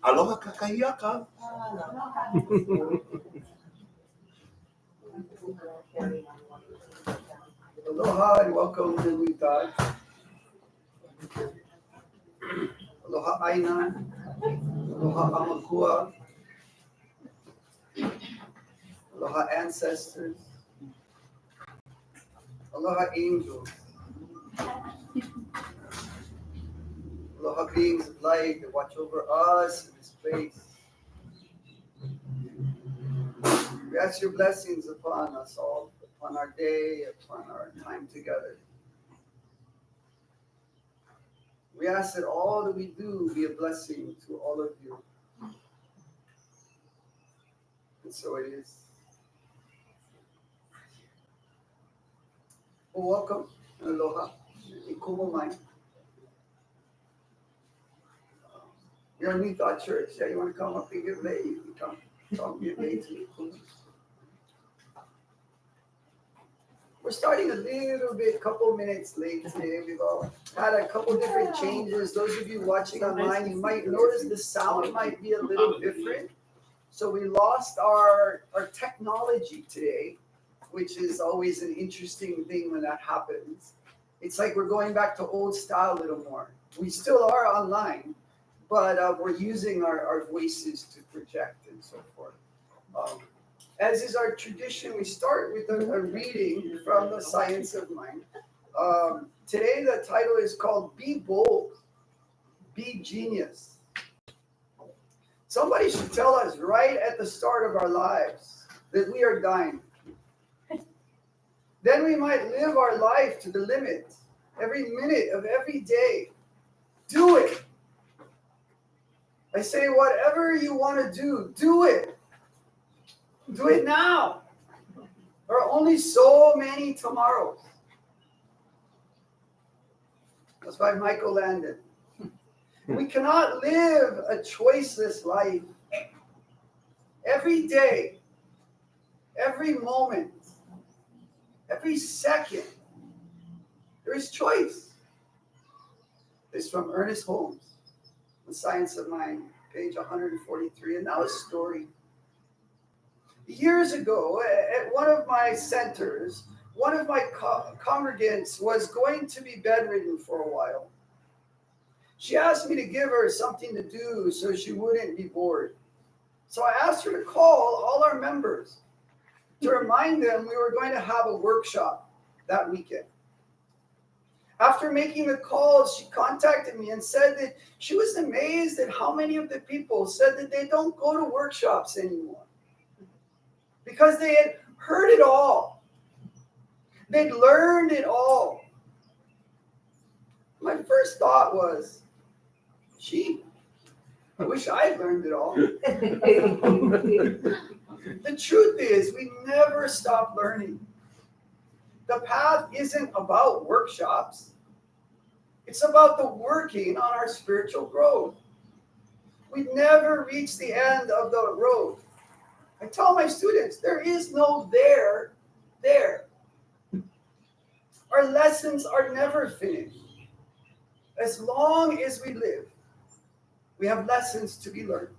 Aloha kakayaka. Aloha and welcome to New Thought. Aloha Aina. Aloha Amakua. Aloha ancestors. Aloha angels. Aloha beings of light that watch over us in this place. We ask your blessings upon us all, upon our day, upon our time together. We ask that all that we do be a blessing to all of you. And so it is. Well, welcome. Aloha. Kumu. You're a New Thought Church. Yeah, you want to come up and give lay? You can come give lay to me. We're starting a little bit, couple minutes late today. We've all had a couple different changes. Those of you watching online, you might notice the sound might be a little different. So we lost our technology today, which is always an interesting thing when that happens. It's like we're going back to old style a little more. We still are online, but we're using our voices to project and so forth. As is our tradition, we start with a reading from the Science of Mind. Today, the title is called Be Bold, Be Genius. Somebody should tell us right at the start of our lives that we are dying. Then we might live our life to the limit, every minute of every day. Do it. I say, whatever you want to do it. Do it now. There are only so many tomorrows. That's by Michael Landon. We cannot live a choiceless life. Every day, every moment, every second, there is choice. This is from Ernest Holmes, The Science of Mind, page 143. And now a story. Years ago, at one of my centers, one of my congregants was going to be bedridden for a while. She asked me to give her something to do so she wouldn't be bored. So I asked her to call all our members to remind them we were going to have a workshop that weekend. After making the calls, she contacted me and said that she was amazed at how many of the people said that they don't go to workshops anymore because they had heard it all. They'd learned it all. My first thought was, gee, I wish I had learned it all. The truth is, we never stop learning. The path isn't about workshops. It's about the working on our spiritual growth. We never reach the end of the road. I tell my students, there is no there. Our lessons are never finished. As long as we live, we have lessons to be learned.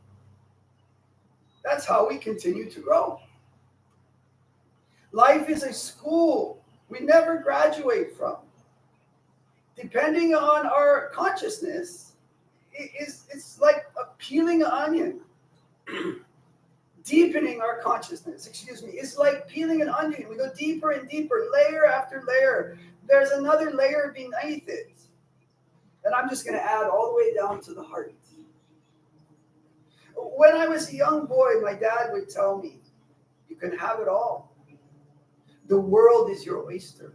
That's how we continue to grow. Life is a school we never graduate from. Depending on our consciousness, it's like peeling an onion. Deepening our consciousness, is like peeling an onion. We go deeper and deeper, layer after layer. There's another layer beneath it. And I'm just going to add all the way down to the heart. When I was a young boy, my dad would tell me, you can have it all. The world is your oyster.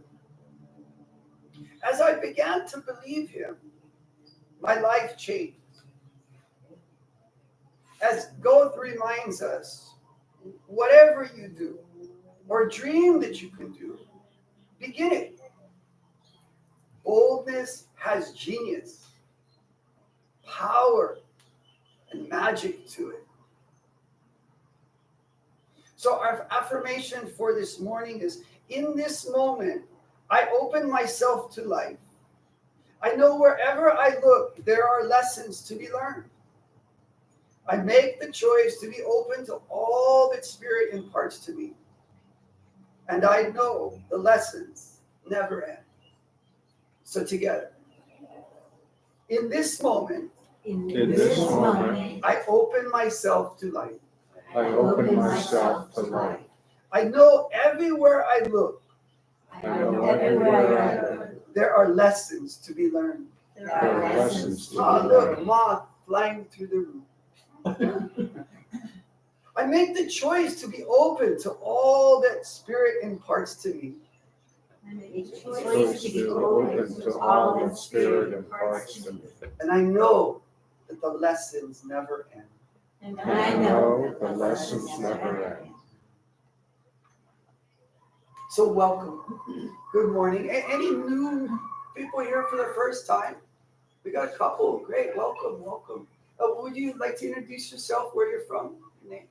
As I began to believe him, my life changed. As Goethe reminds us, whatever you do or dream that you can do, begin it. Boldness has genius, power, and magic to it. So our affirmation for this morning is, in this moment, I open myself to life. I know wherever I look, there are lessons to be learned. I make the choice to be open to all that Spirit imparts to me. And I know the lessons never end. So together, in this moment, I open myself to life. I open myself to life. I know everywhere I look, there are lessons to be learned. There are lessons to be Look, learned. moth flying through the room. I make the choice to be open to all that Spirit imparts to me. Choice to be open to all that Spirit imparts to me. And I know that the lessons never end. And I know the lessons never end. So welcome. Good morning. Any new people here for the first time? We got a couple. Great. Welcome. Would you like to introduce yourself, where you're from? Your name?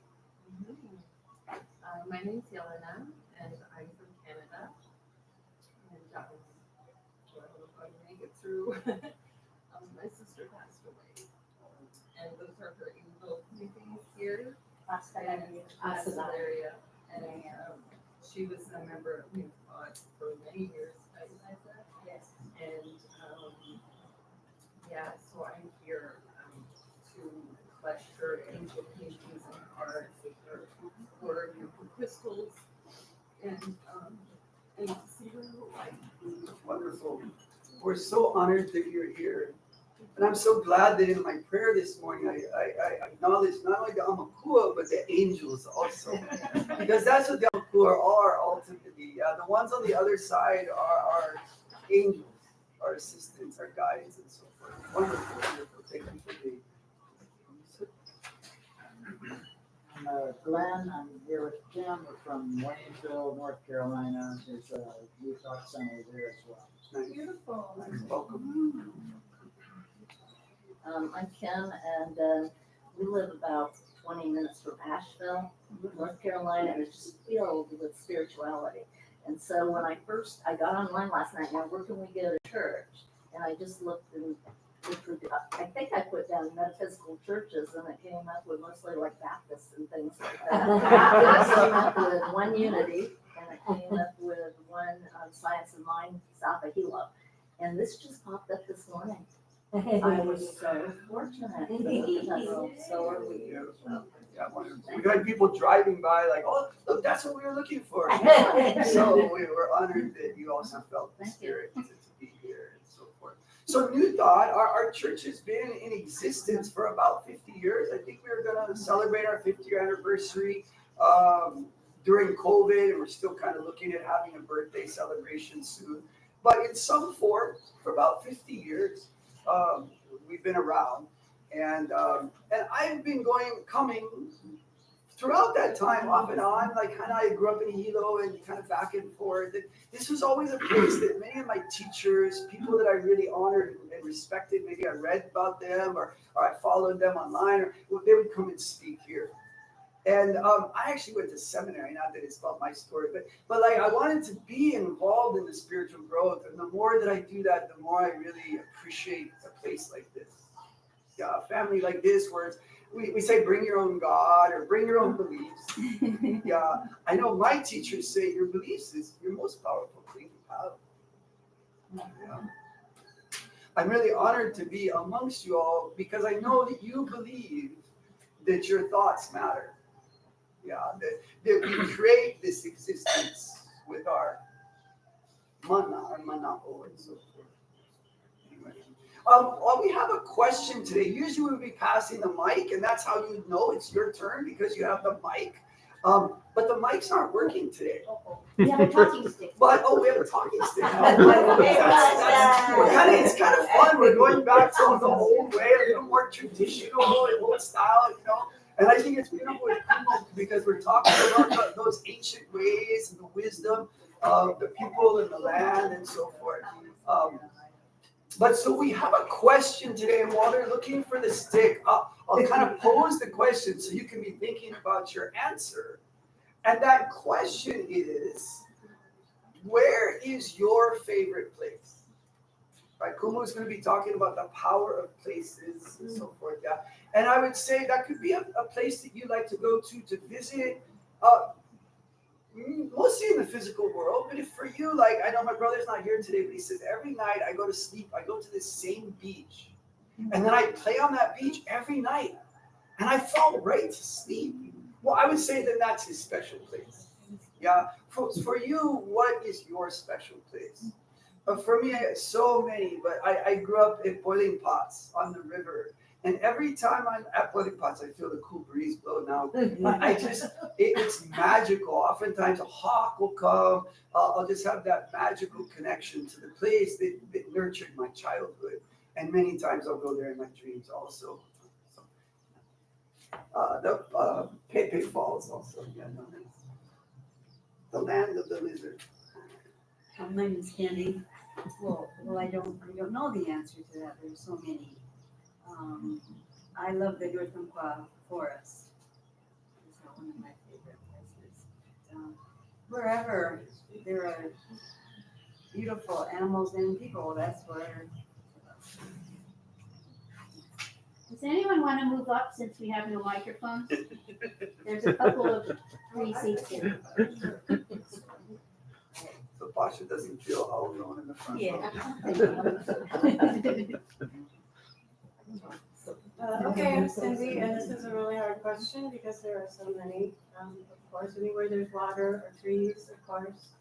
My name's Yelena, and I'm from Canada. And I don't know if I can make it through. My sister passed away, and those are her little things here. Area. And she was a member of God for many years. Yes. And so I'm here to collect her angel paintings and cards with her word and her crystals, and see her life. Wonderful. We're so honored that you're here. And I'm so glad that in my prayer this morning, I acknowledge not only the Amakua, but the angels also. Because that's what the Amakua are ultimately. The ones on the other side are angels, our assistants, our guides, and so forth. Wonderful. Thank you for being. I'm Glenn. I'm here with Jim. We're from Waynesville, North Carolina. There's a youth art center there as well. Nice. Beautiful. Nice. Welcome. I'm Kim, and we live about 20 minutes from Asheville, North Carolina, and it's just filled with spirituality. And so when I got online last night, now where can we go to church? And I just looked, and I think I put down metaphysical churches and it came up with mostly like Baptists and things like that. Baptists came up with one Unity and it came up with one Science of Mind south of Hilo. And this just popped up this morning. I was so fortunate. So are we. Yeah, we got people driving by like, oh, look, that's what we were looking for. So we were honored that you also felt the spirit to be here and so forth. So New Thought, our church has been in existence for about 50 years. I think we were going to celebrate our 50th anniversary during COVID, and we're still kind of looking at having a birthday celebration soon. But in some form, for about 50 years, we've been around. And I've been coming throughout that time off and on, like kind of I grew up in Hilo and kind of back and forth. And this was always a place that many of my teachers, people that I really honored and respected, maybe I read about them or I followed them online, or they would come and speak here. And I actually went to seminary, not that it's about my story, but like I wanted to be involved in the spiritual growth. And the more that I do that, the more I really appreciate a place like this. Yeah, a family like this where we say bring your own God or bring your own beliefs. Yeah, I know my teachers say your beliefs is your most powerful thing you have. Yeah. I'm really honored to be amongst you all because I know that you believe that your thoughts matter. Yeah, that we create this existence with our mana and manao and so forth. Anyway. Well, we have a question today. Usually we'll be passing the mic, and that's how you know it's your turn because you have the mic. But the mics aren't working today. We have a talking stick. But we have a talking stick. It's kind of fun. We're going back to the old way, a little more traditional, old style, you know. And I think it's beautiful with Kumu because we're talking about those ancient ways and the wisdom of the people and the land and so forth. But so we have a question today, and while they're looking for the stick, I'll kind of pose the question so you can be thinking about your answer. And that question is, where is your favorite place? Right, Kumu is going to be talking about the power of places and so forth. Yeah, and I would say that could be a place that you like to go to visit. Mostly in the physical world, but if for you, like I know my brother's not here today, but he says every night I go to sleep, I go to this same beach, and then I play on that beach every night, and I fall right to sleep. Well, I would say that that's his special place. Yeah, for you, what is your special place? For me, so many, but I grew up in boiling pots on the river. And every time I'm at boiling pots, I feel the cool breeze blow now. It's magical. Oftentimes a hawk will come. I'll just have that magical connection to the place that nurtured my childhood. And many times I'll go there in my dreams also. The Pepe Falls also. Yeah, no, the land of the lizard. My name is Candy. Well, I don't know the answer to that. There's so many. I love the Yurthamqua forest. It's one of my favorite places. Wherever there are beautiful animals and people, that's where. Does anyone want to move up since we have no microphones? There's a couple of free seats here. So Pasha doesn't feel all alone in the front. Okay, Cindy, and this is a really hard question because there are so many. Of course, anywhere there's water or trees, of course,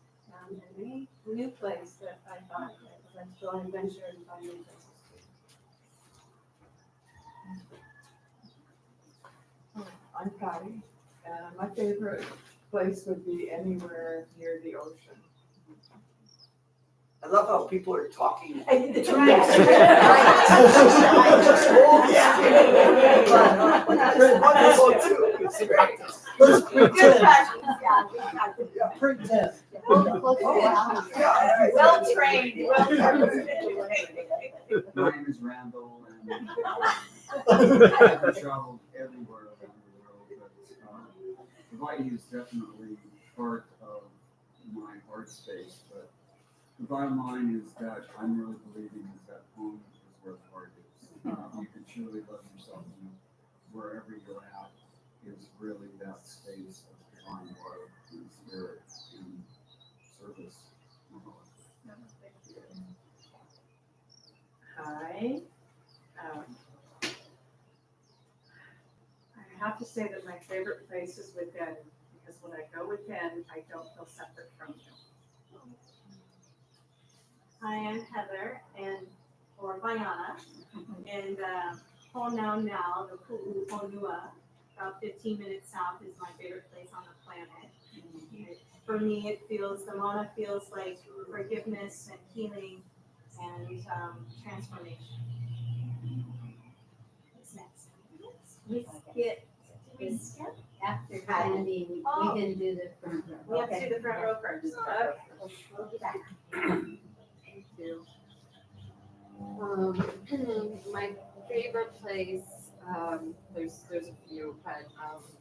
and any new place that I find, because I'm still on adventure and find new places too. I'm Patty, and my favorite place would be anywhere near the ocean. I love how people are talking. That's wonderful too. It's great. Pretend. Well trained. My name is Randall, and I've traveled everywhere around the world, but Hawaii is definitely part of my heart space. But the bottom line is that I'm really believing is that home is where the heart is. you can truly love yourself, and wherever you're at is really that space of divine love and spirit and service. Hi. I have to say that my favorite place is within, because when I go within, I don't feel separate from you. Hi, I'm Heather or Vaiana, and Honau now, the Kumu Honua, about 15 minutes south, is my favorite place on the planet. For me, the Mauna feels like forgiveness and healing and transformation. What's next? We skip after Candy, we didn't do the front row. We have to do the front row first. Okay. We'll be back. Thank you. My favorite place, there's a few, but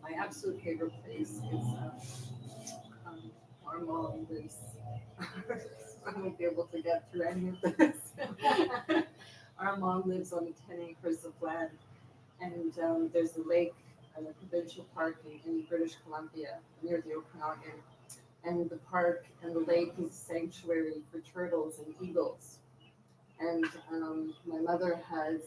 my absolute favorite place is our mom lives. I won't be able to get through any of this. Our mom lives on 10 acres of land, and there's a lake and a provincial park in British Columbia near the Okanagan. And the park and the lake is a sanctuary for turtles and eagles. And my mother has,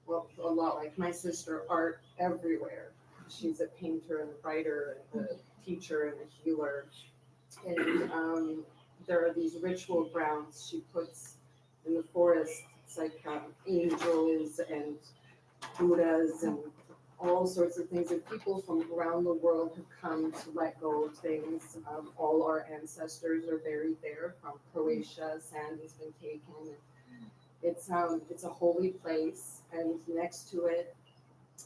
well, a lot like my sister, art everywhere. She's a painter and a writer and a teacher and a healer. And there are these ritual grounds she puts in the forest. It's like angels and Buddhas and all sorts of things. And people from around the world have come to let go of things. All our ancestors are buried there from Croatia. Sand has been taken. It's a holy place, and next to it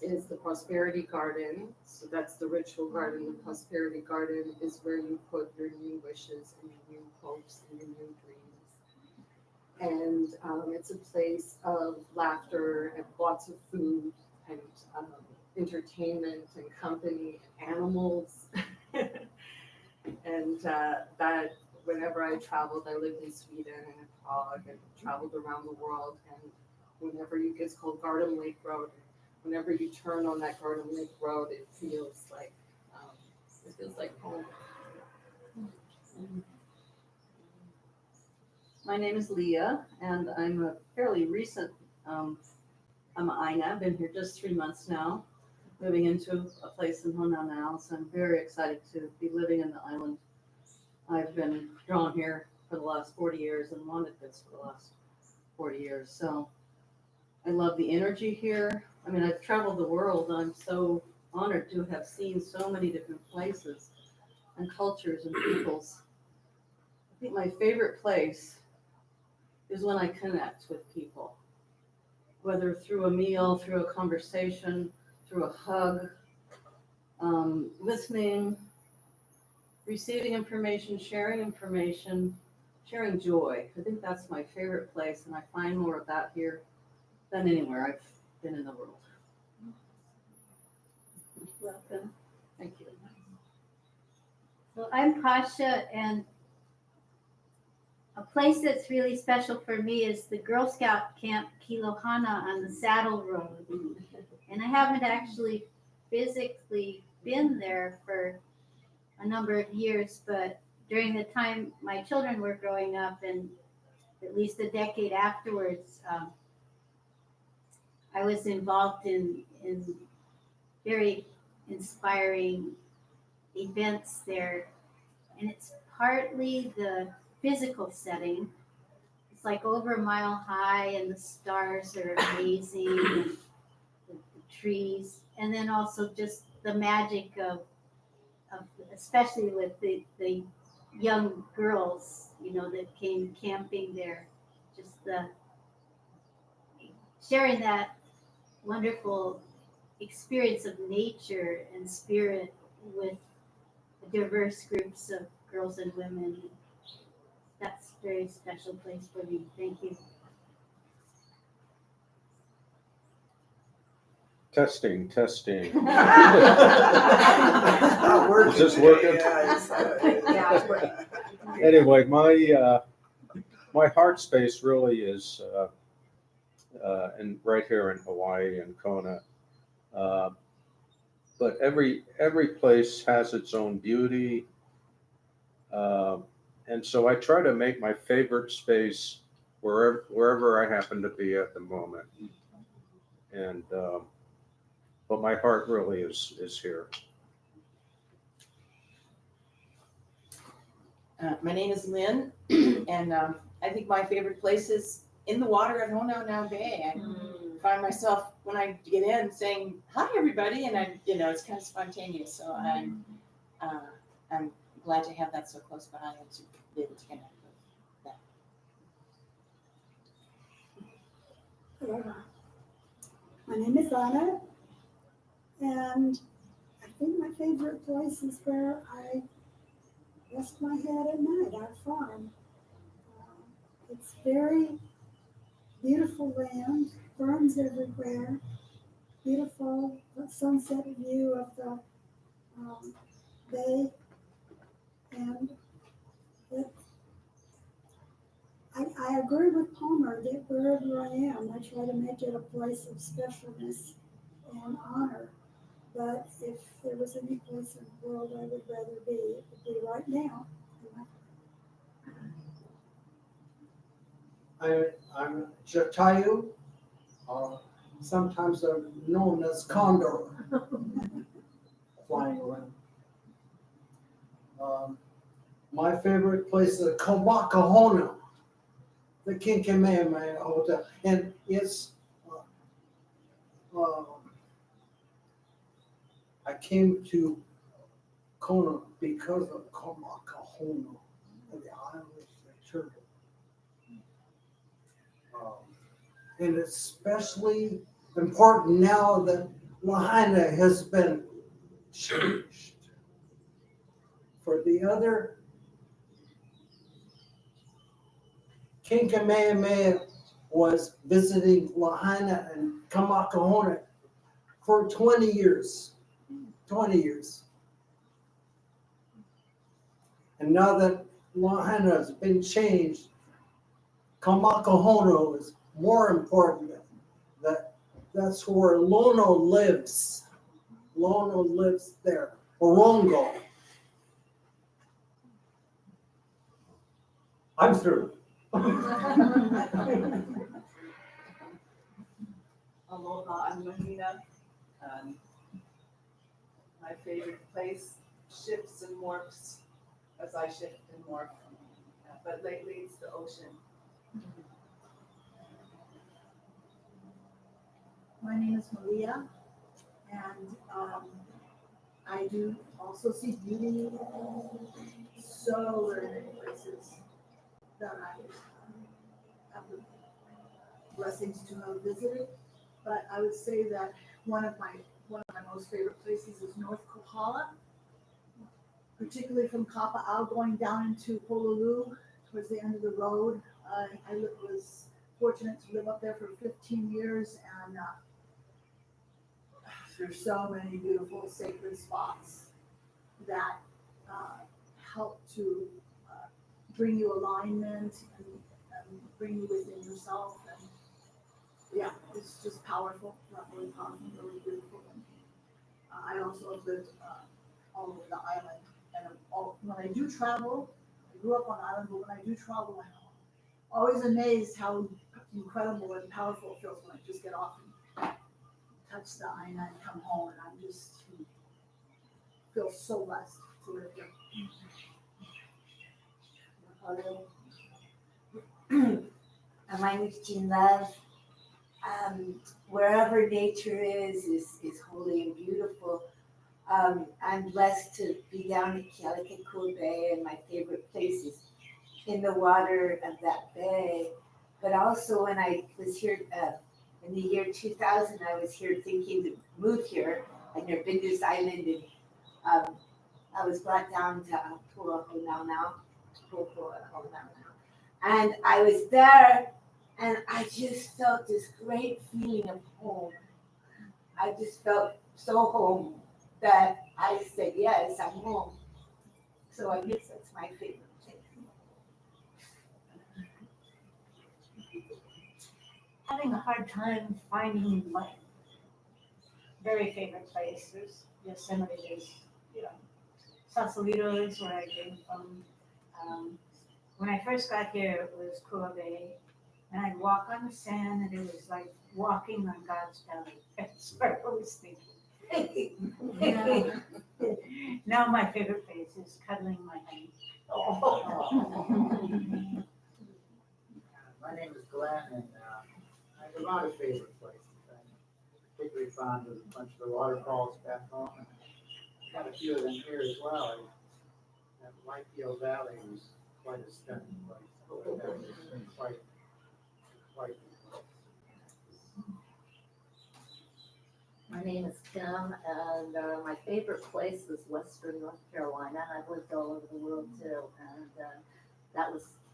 is the Prosperity Garden. So that's the ritual garden. The Prosperity Garden is where you put your new wishes and your new hopes and your new dreams. And it's a place of laughter and lots of food and entertainment and company and animals. And that whenever I traveled, I lived in Sweden and in Prague and traveled around the world. And whenever it's called Garden Lake Road, whenever you turn on that Garden Lake Road, it feels like home. My name is Leah, and I'm a fairly recent, I'm an Aina. I've been here just 3 months now, moving into a place in Honau now, so I'm very excited to be living in the island. I've been drawn here for the last 40 years and wanted this for the last 40 years, so I love the energy here. I mean, I've traveled the world, and I'm so honored to have seen so many different places and cultures and peoples. I think my favorite place is when I connect with people, whether through a meal, through a conversation, through a hug, listening, receiving information, sharing joy. I think that's my favorite place, and I find more of that here than anywhere I've been in the world. Welcome. Thank you. So I'm Kasha, and a place that's really special for me is the Girl Scout Camp Kilohana on the Saddle Road. And I haven't actually physically been there for a number of years, but during the time my children were growing up and at least a decade afterwards, I was involved in very inspiring events there. And it's partly the physical setting. It's like over a mile high, and the stars are amazing, and the trees, and then also just the magic of especially with the young girls, that came camping there, just the sharing that wonderful experience of nature and spirit with diverse groups of girls and women. That's a very special place for me. Thank you. Testing. Not Is this working? Yeah. Anyway, my heart space really is and right here in Hawaii and Kona. Uh, but every place has its own beauty, uh, and so I try to make my favorite space wherever I happen to be at the moment. And but my heart really is here. My name is Lynn, and I think my favorite place is in the water at Hononau Bay. I find myself when I get in saying hi everybody, and it's kind of spontaneous. So I'm glad to have that so close by and to be able to connect with that. Aloha. My name is Anna, and I think my favorite place is where I rest my head at night, our farm. It's very beautiful land, ferns everywhere, beautiful sunset view of the bay, and it, I agree with Palmer that wherever I am, I try to make it a place of specialness and honor. But if there was any place in the world I would rather be, it would be right now. I'm Jatayu, sometimes I'm known as Condor, flying around. My favorite place is Kamakahona, the Kinkamehameha Hotel, and it's I came to Kona because of Kamakahona, the Irish turtle. And it's especially important now that Lahaina has been changed. For the other, King Kamehameha was visiting Lahaina and Kamakahona for 20 years. 20 years. And now that Lahaina has been changed, Kamakahona is more important. That's where Lono lives. Lono lives there. Orongo. I'm through. Aloha, I'm Mahina. My favorite place shifts and morphs as I shift and morph. But lately it's the ocean. My name is Maria, and I do also see beauty so very many places that I have the blessings to have visited. But I would say that one of my most favorite places is North Kohala, particularly from Kapa'au going down into Honolulu towards the end of the road. I was fortunate to live up there for 15 years, and there's so many beautiful sacred spots that help to bring you alignment and bring you within yourself. And yeah, it's just powerful, really powerful, really beautiful. And, I also have lived all over the island, and when I do travel, I grew up on the island, but when I do travel, I'm always amazed how incredible and powerful it feels when I just get off and touch the island and come home, and I'm just feel so blessed to live here. My name is Jean Love. Wherever nature is holy and beautiful. I'm blessed to be down at Keala Bay, and my favorite place is in the water of that bay. But also when I was here in the year 2000, I was here thinking to move here. I'd never been to this island, and I was brought down to Pu'ahonau, and I was there, and I just felt this great feeling of home. I just felt so home that I said, yes, I'm home. So I guess that's my favorite place. having a hard time finding my very favorite place. There's Yosemite, there's, you know, Sausalito is where I came from. When I first got here, it was Kua Bay, and I'd walk on the sand, and it was like walking on God's belly. That's what I was thinking. Now my favorite place is cuddling my honey. My name is Glenn, and I have a lot of favorite places. I'm particularly fond of a bunch of the waterfalls back home, and got a few of them here as well. That Whitetail Valley was quite a stunning place. That was quite. My name is Kim, and my favorite place is Western North Carolina. I've lived all over the world too, and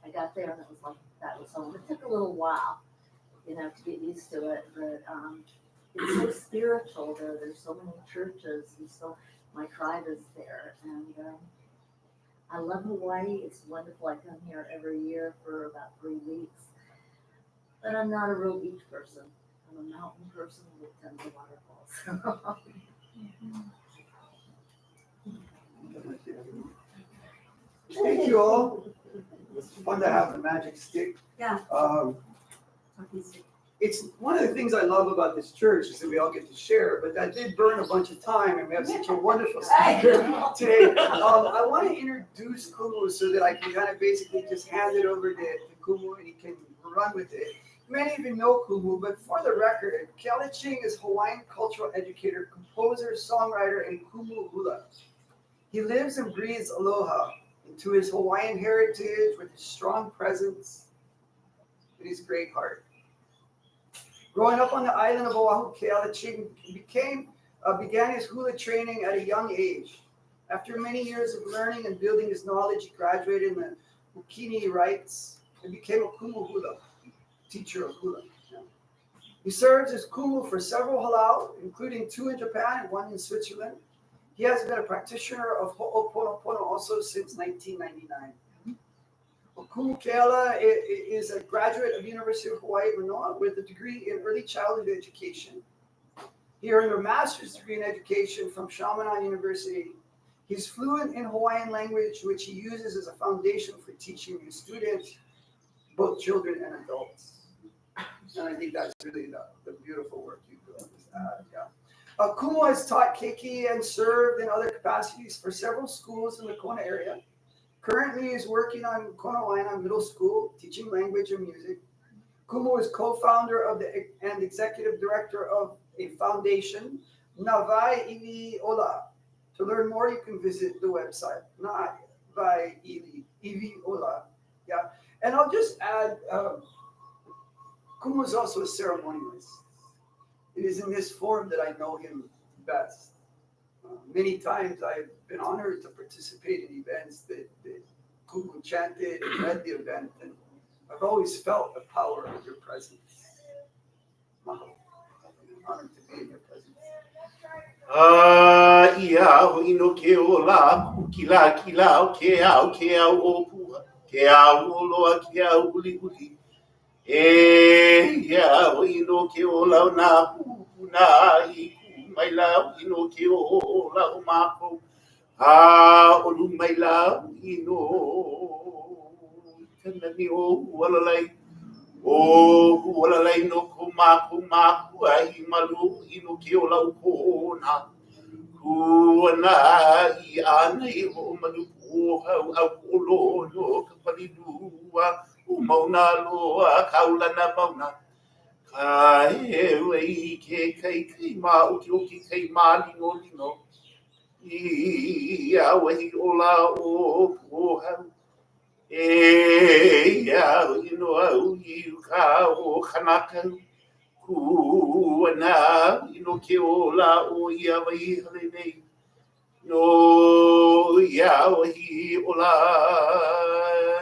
I got there and it was like that was home. It took a little while, you know, to get used to it, but it's so spiritual there. There's so many churches, and so my tribe is there, and I love Hawaii. It's wonderful. I come here every year for about 3 weeks, but I'm not a real beach person. I'm a mountain person with tons of waterfalls. Thank you all. It's fun to have the magic stick. Yeah. It's one of the things I love about this church is that we all get to share, but that did burn a bunch of time, and we have such a wonderful speaker today. I want to introduce Kumu so that I can kind of basically just hand it over to Kumu and he can run with it. Many of you know Kumu, but for the record, Keala Ching is Hawaiian cultural educator, composer, songwriter, and Kumu hula. He lives and breathes aloha into his Hawaiian heritage with his strong presence and his great heart. Growing up on the island of Oahu, Keala Ching began his hula training at a young age. After many years of learning and building his knowledge, he graduated in the Ukini rites and became a Kumu hula, teacher of hula. He serves as Kumu for several halau, including 2 in Japan and 1 in Switzerland. He has been a practitioner of Ho'oponopono also since 1999. Kumu Keala is a graduate of University of Hawaii Manoa with a degree in early childhood education. He earned a master's degree in education from Chaminade University. He's fluent in Hawaiian language, which he uses as a foundation for teaching his students, both children and adults. And I think that's really the beautiful work you do. Kumu has taught keiki and served in other capacities for several schools in the Kona area. Currently, he is working on Kona Waina Middle School, teaching language and music. Kumu is co-founder of and executive director of a foundation, Navai Ili Ola. To learn more, you can visit the website, Navai Ili Ola. Yeah, and I'll just add, Kumu is also a ceremonialist. It is in this form that I know him best. Many times I've been honored to participate in events that Kumu chanted and led the event, and I've always felt the power of your presence. Mahalo. I'm honored to be in your presence. Ia o ino ke o la kila o ke au o pua ke au o loa ke au uli uli ia o ino ke o la na puna I ku mai la o ino ke o la o mako o lu mai la ino kana ni o wala lai o wala lai no ko maku ai malu ino ke o la ko na Kuana I ana I ho manu o au lo no ka palidua o mauna loa kaulana mauna ka e wei ke kai ma o ki kai ma lino I a wei ola o hau e ia ino au I ka o kanaka Kuana ino ke ola o ia wai hale nei no ia wahi ola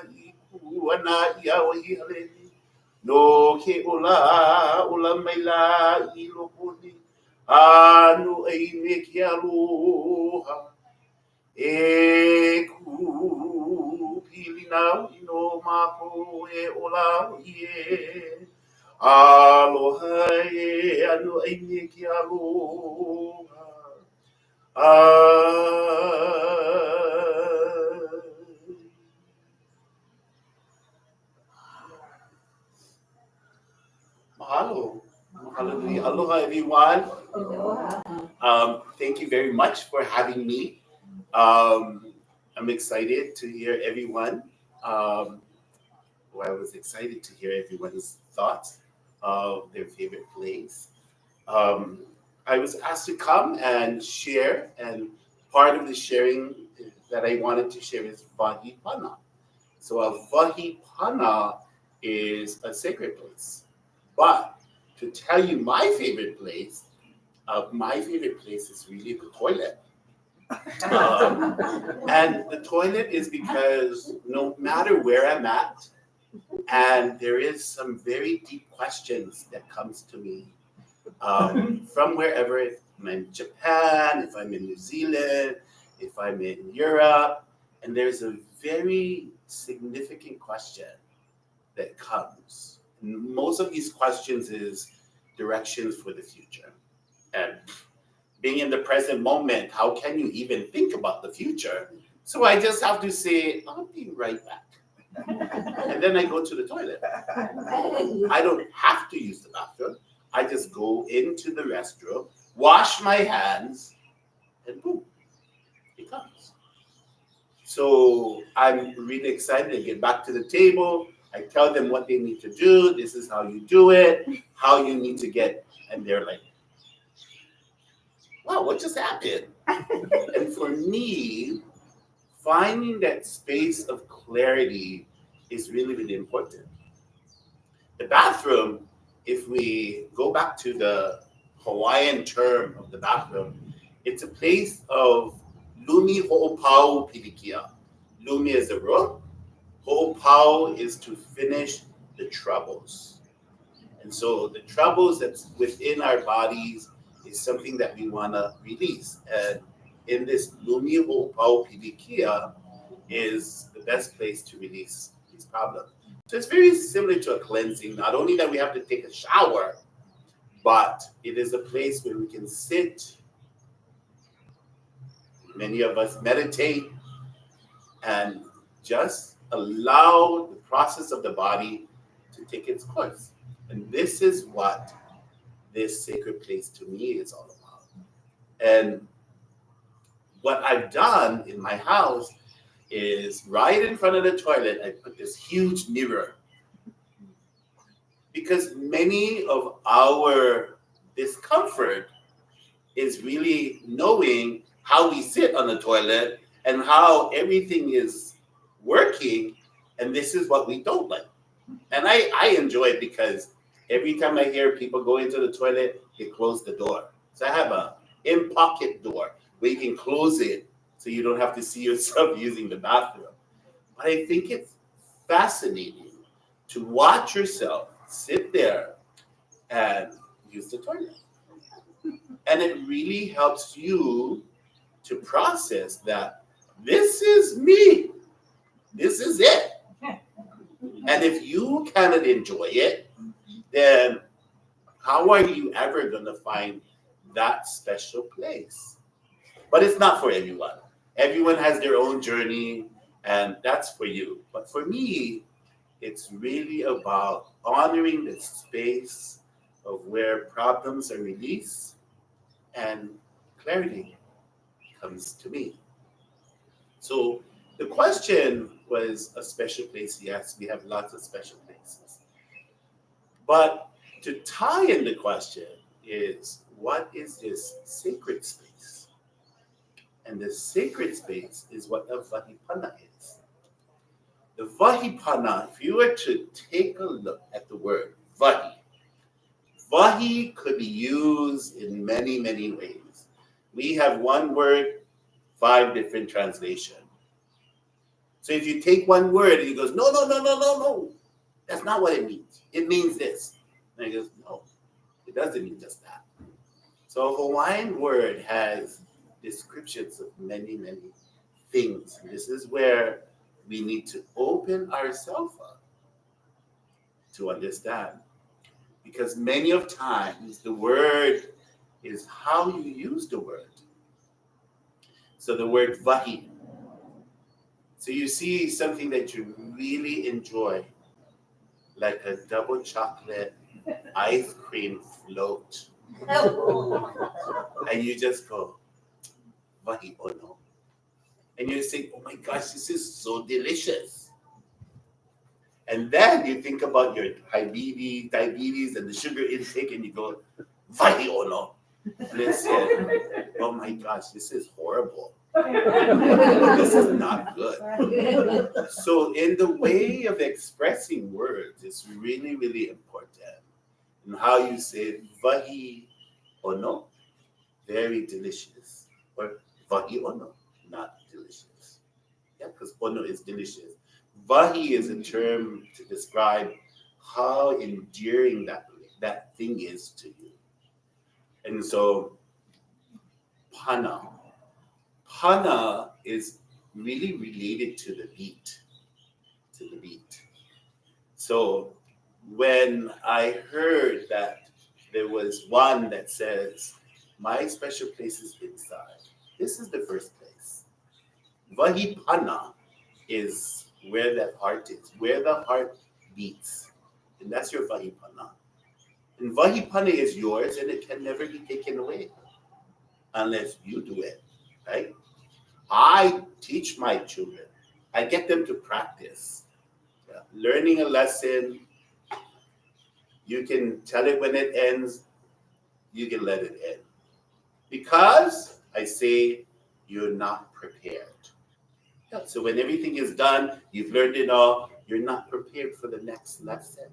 I kuana ia wahi hale nei no ke ola mai la I loko nei anu ai me ke aloha e ku pilina ino mako e ola ie Aloha e anu ai ki aloha. Mahalo. Mahalo nui. Aloha, everyone. Thank you very much for having me. I'm excited to hear everyone. I was excited to hear everyone's thoughts of their favorite place. Um, I was asked to come and share, and part of the sharing that I wanted to share is Vahipana. So a Vahipana is a sacred place. But to tell you my favorite place is really the toilet. And the toilet is because no matter where I'm at, and there is some very deep questions that comes to me from wherever, if I'm in Japan, if I'm in New Zealand, if I'm in Europe, and there's a very significant question that comes. And most of these questions is directions for the future. And being in the present moment, how can you even think about the future? So I just have to say, I'll be right back. And then I go to the toilet. I don't have to use the bathroom. I just go into the restroom, wash my hands, and boom, it comes. So I'm really excited to get back to the table. I tell them what they need to do. This is how you do it, how you need to get. And they're like, wow, what just happened? And for me, finding that space of clarity is really, really important. The bathroom, if we go back to the Hawaiian term of the bathroom, it's a place of lumi ho'opau pilikia. Lumi is the room, ho'opau is to finish the troubles. And so the troubles that's within our bodies is something that we want to release. And in this lumi ho'opau pilikia is the best place to release these problems. So it's very similar to a cleansing. Not only that we have to take a shower, but it is a place where we can sit. Many of us meditate and just allow the process of the body to take its course. And this is what this sacred place to me is all about. And what I've done in my house is right in front of the toilet, I put this huge mirror. Because many of our discomfort is really knowing how we sit on the toilet and how everything is working, and this is what we don't like. And I enjoy it because every time I hear people go into the toilet, they close the door. So I have a in-pocket door where you can close it so you don't have to see yourself using the bathroom. But I think it's fascinating to watch yourself sit there and use the toilet. And it really helps you to process that this is me. This is it. And if you cannot enjoy it, then how are you ever going to find that special place? But it's not for everyone. Everyone has their own journey, and that's for you. But for me, it's really about honoring the space of where problems are released and clarity comes to me. So the question was a special place. Yes, we have lots of special places. But to tie in the question is, what is this sacred space? And the sacred space is what a vahipana is. The vahipana, if you were to take a look at the word vahi, vahi could be used in many, many ways. We have one word, 5 different translations. So if you take one word and he goes, no, no, no, no, no, no, that's not what it means. It means this. And he goes, no, it doesn't mean just that. So a Hawaiian word has descriptions of many, many things. And this is where we need to open ourselves up to understand. Because many of times the word is how you use the word. So the word vahi. So you see something that you really enjoy, like a double chocolate ice cream float. And you just go, vahi ono. And you think, oh my gosh, this is so delicious. And then you think about your diabetes and the sugar intake, and you go, vahi ono. Listen, oh my gosh, this is horrible. This is not good. So in the way of expressing words, it's really, really important. And how you say vahi ono, very delicious. Or vahi ono, not delicious. Yeah, because ono is delicious. Vahi is a term to describe how endearing that thing is to you. And so pana. Pana is really related to the beat. So when I heard that there was one that says, my special place is inside, this is the first place. Vahipana is where that heart is, where the heart beats. And that's your Vahipana. And Vahipana is yours and it can never be taken away unless you do it, right? I teach my children. I get them to practice. Yeah. Learning a lesson, you can tell it when it ends, you can let it end. Because I say you're not prepared. So when everything is done, you've learned it all, you're not prepared for the next lesson.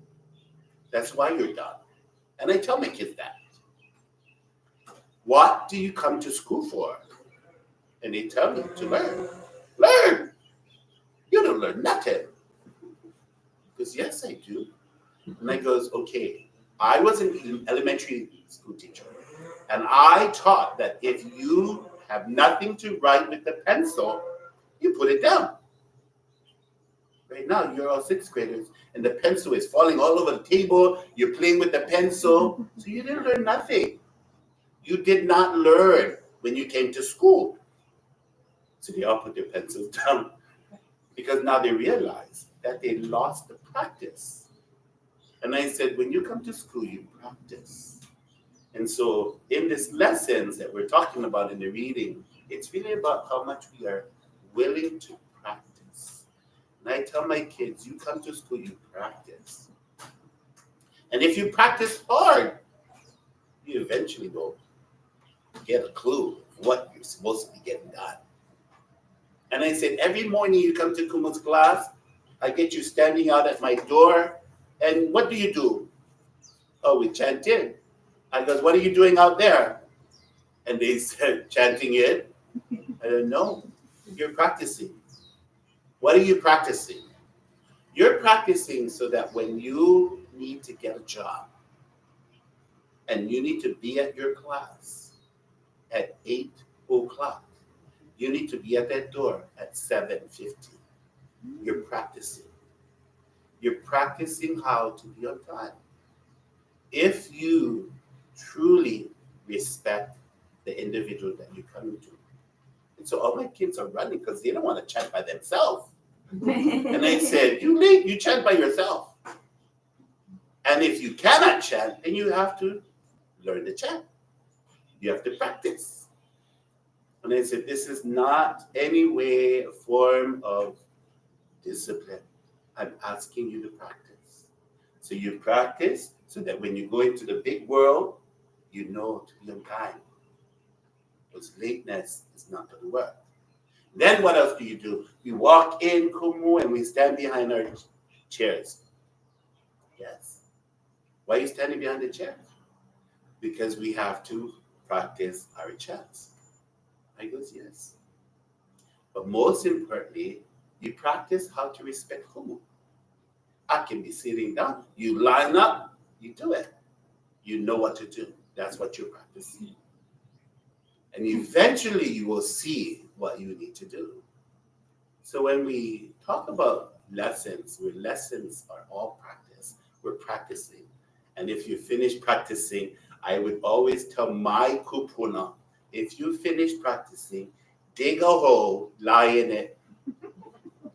That's why you're done. And I tell my kids that. What do you come to school for? And they tell me to learn. Learn! You don't learn nothing. Because yes, I do. And I goes, okay, I was an elementary school teacher. And I taught that if you have nothing to write with the pencil, you put it down. Right now, you're all sixth graders, and the pencil is falling all over the table. You're playing with the pencil. So you didn't learn nothing. You did not learn when you came to school. So they all put their pencils down because now they realize that they lost the practice. And I said, when you come to school, you practice. And so in these lessons that we're talking about in the reading, it's really about how much we are willing to practice. And I tell my kids, you come to school, you practice. And if you practice hard, you eventually will get a clue of what you're supposed to be getting done. And I said, every morning you come to Kumu's class, I get you standing out at my door, and what do you do? Oh, we chant in. I goes, what are you doing out there? And they said, chanting it. I don't know. You're practicing. What are you practicing? You're practicing so that when you need to get a job and you need to be at your class at 8 o'clock, you need to be at that door at 7:50. You're practicing. You're practicing how to be on time. If you truly respect the individual that you're coming to. And so all my kids are running because they don't want to chant by themselves. And I said, you chant by yourself. And if you cannot chant, then you have to learn to chant. You have to practice. And I said, this is not any way a form of discipline. I'm asking you to practice. So you practice so that when you go into the big world, you know to be on time. Because lateness is not going to work. Then what else do you do? We walk in Kumu and we stand behind our chairs. Yes. Why are you standing behind the chairs? Because we have to practice our chants. I goes, yes. But most importantly, you practice how to respect Kumu. I can be sitting down. You line up, you do it. You know what to do. That's what you're practicing. And eventually you will see what you need to do. So when we talk about lessons, where lessons are all practice, we're practicing. And if you finish practicing, I would always tell my kupuna, if you finish practicing, dig a hole, lie in it,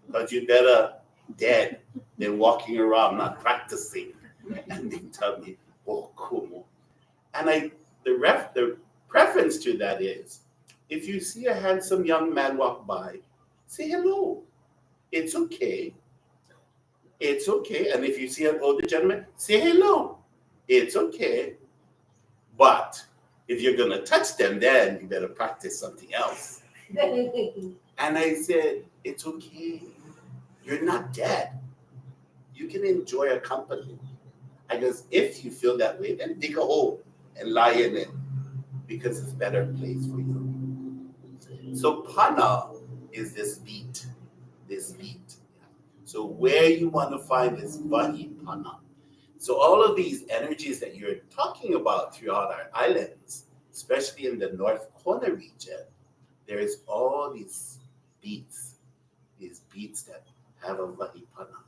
because you're better dead than walking around not practicing. And they tell me, oh, Kumu. And the preference to that is, if you see a handsome young man walk by, say hello. It's okay. It's okay. And if you see an older gentleman, say hello. It's okay. But if you're going to touch them, then you better practice something else. And I said, it's okay. You're not dead. You can enjoy a company. I guess if you feel that way, then dig a hole and lie in it because it's a better place for you. So pana is this beat. So where you want to find this vahi pana. So all of these energies that you're talking about throughout our islands, especially in the North Corner region, there's all these beats that have a vahipana.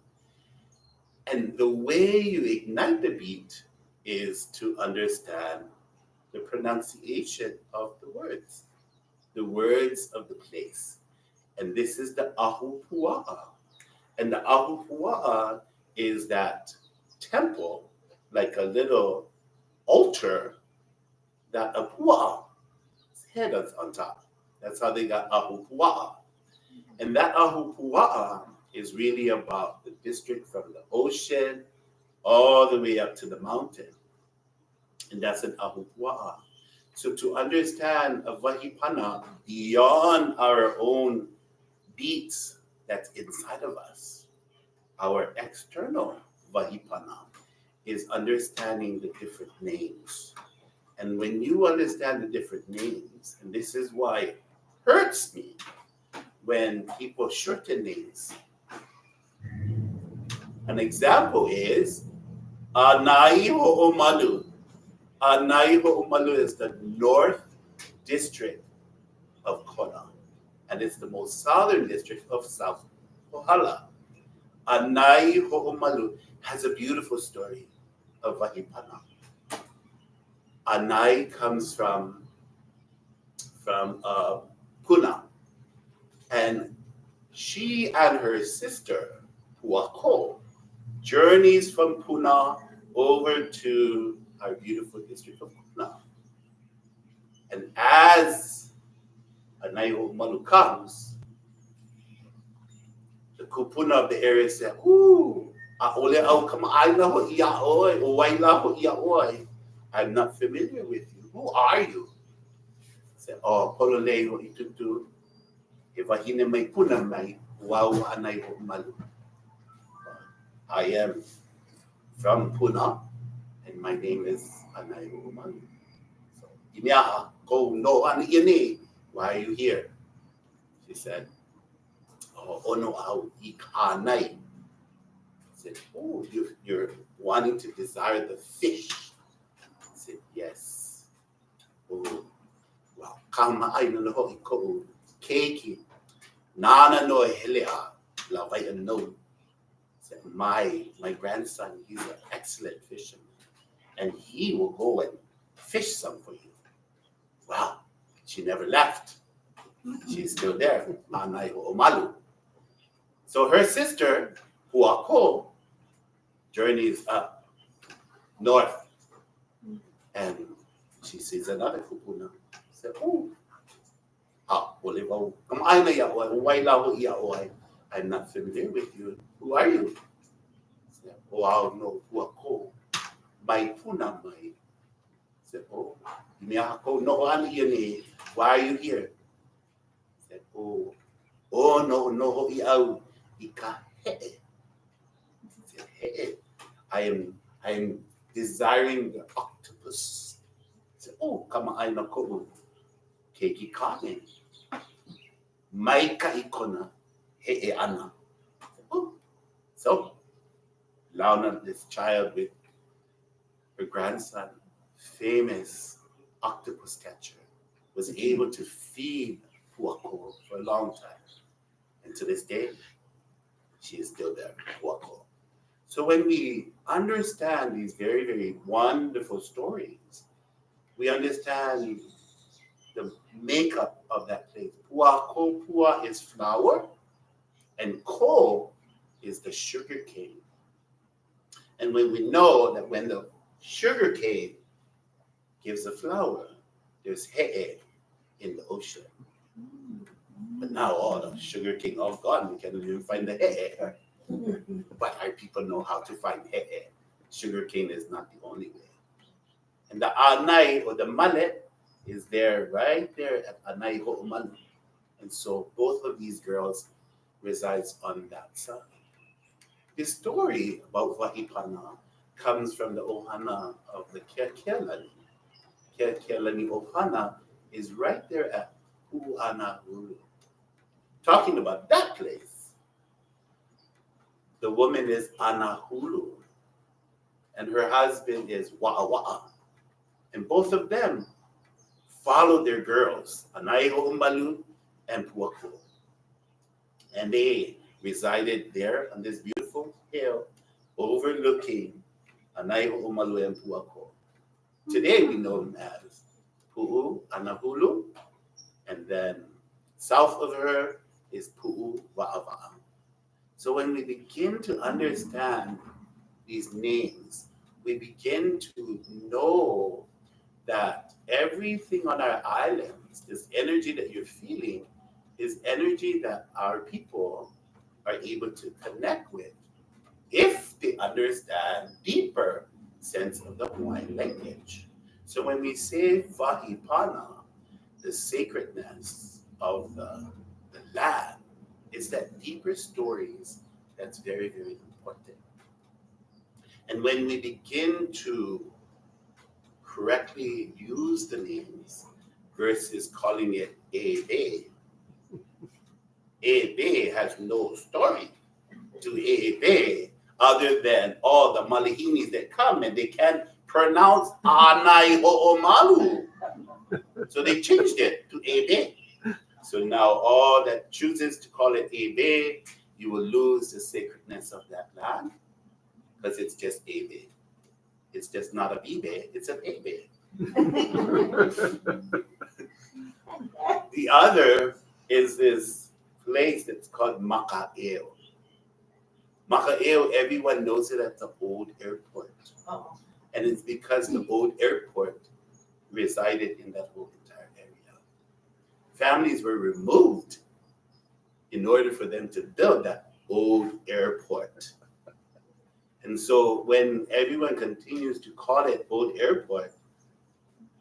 And the way you ignite the beat is to understand the pronunciation of the words of the place. And this is the ahupua'a. And the ahupua'a is that temple, like a little altar that a pua'a's head is on top. That's how they got ahupua'a. And that ahupua'a is really about the district from the ocean all the way up to the mountain. And that's an ahupua'a. So to understand a vahipana beyond our own beats that's inside of us, our external vahipana is understanding the different names. And when you understand the different names, and this is why it hurts me when people shorten names. An example is Anai Ho'omalu. Anai Ho'omalu is the North District of Kona, and it's the most southern district of South Kohala. Anai Ho'omalu has a beautiful story of Vahipana. Anai comes from Puna, and she and her sister, Puako, journeys from Puna over to our beautiful district of Puna. And as Anai Ho'omalu comes, the kupuna of the area said, "Ooh, I'm not familiar with you. Who are you?" I said, "Oh, pololei ho itutu. E wahine mai puna mai, wau Anai Ho'omalu. I am from Puna, and my name is Anai Ho'omalu. So, Inyaha, go no an iani. Why are you here?" She said, "Oh, ono au ikanai." I said, "Oh, you're wanting to desire the fish." I said, "Yes." Oh, well, kama aina no ho iko keiki. Nana no helea la vai no. Said, my grandson, he's an excellent fisherman, and he will go and fish some for you. Wow, she never left. She's still there. Anai Ho'omalu. So her sister, Puako, journeys up north, and she sees another kupuna. Said, "Oh, I'm not familiar with you. Who are you?" Said, "Oh, I'll know Puako. My puna mai." Said, "Oh, why are you here?" Said, "Oh, no, ika he'e." Said, "He'e. I am desiring the octopus." Said, "Oh, kama ai na ko'u keiki kane. Mai ka ikona he'e ana." Oh, so Launa, this child with her grandson, famous octopus catcher, was able to feed Puako for a long time. And to this day, she is still there, Puako. So when we understand these very, very wonderful stories, we understand the makeup of that place. Pua ko pua is flour, and ko is the sugar cane. And when we know that when the sugar cane gives the flour, there's he'e in the ocean. But now all the sugar cane all gone, we can't even find the he'e. But our people know how to find he'e. Sugar cane is not the only way. And the anai or the mallet is there, right there at Anai Ho'omalu. And so both of these girls resides on that side. The story about Wahipana comes from the ohana of the Keala. Keala ohana is right there at Hu'anahulu. Talking about that place, the woman is Anahulu, and her husband is Wa'awa'a. And both of them followed their girls, Anaiho Umbalu and Puako. And they resided there on this beautiful hill overlooking Anaiho Umalu and Puako. Today we know them as Pu'u Anahulu, and then south of her is Pu'u Wa'awa'a. So when we begin to understand these names, we begin to know that everything on our islands, this energy that you're feeling, is energy that our people are able to connect with if they understand deeper sense of the Hawaiian language. So when we say Vahipana, the sacredness of the land, it's that deeper stories that's very, very important. And when we begin to correctly use the names versus calling it Ebe. Ebe has no story to Ebe other than all the Malihinis that come and they can't pronounce Anai Ho'omalu. So they changed it to Ebe. So now all that chooses to call it Ebe, you will lose the sacredness of that land because it's just Ebe. It's just not a Bibe, it's an Ebe. The other is this place that's called Maka'eo. Maka'eo, everyone knows it as the old airport. Oh. And it's because the old airport resided in that whole entire area. Families were removed in order for them to build that old airport. And so when everyone continues to call it old airport,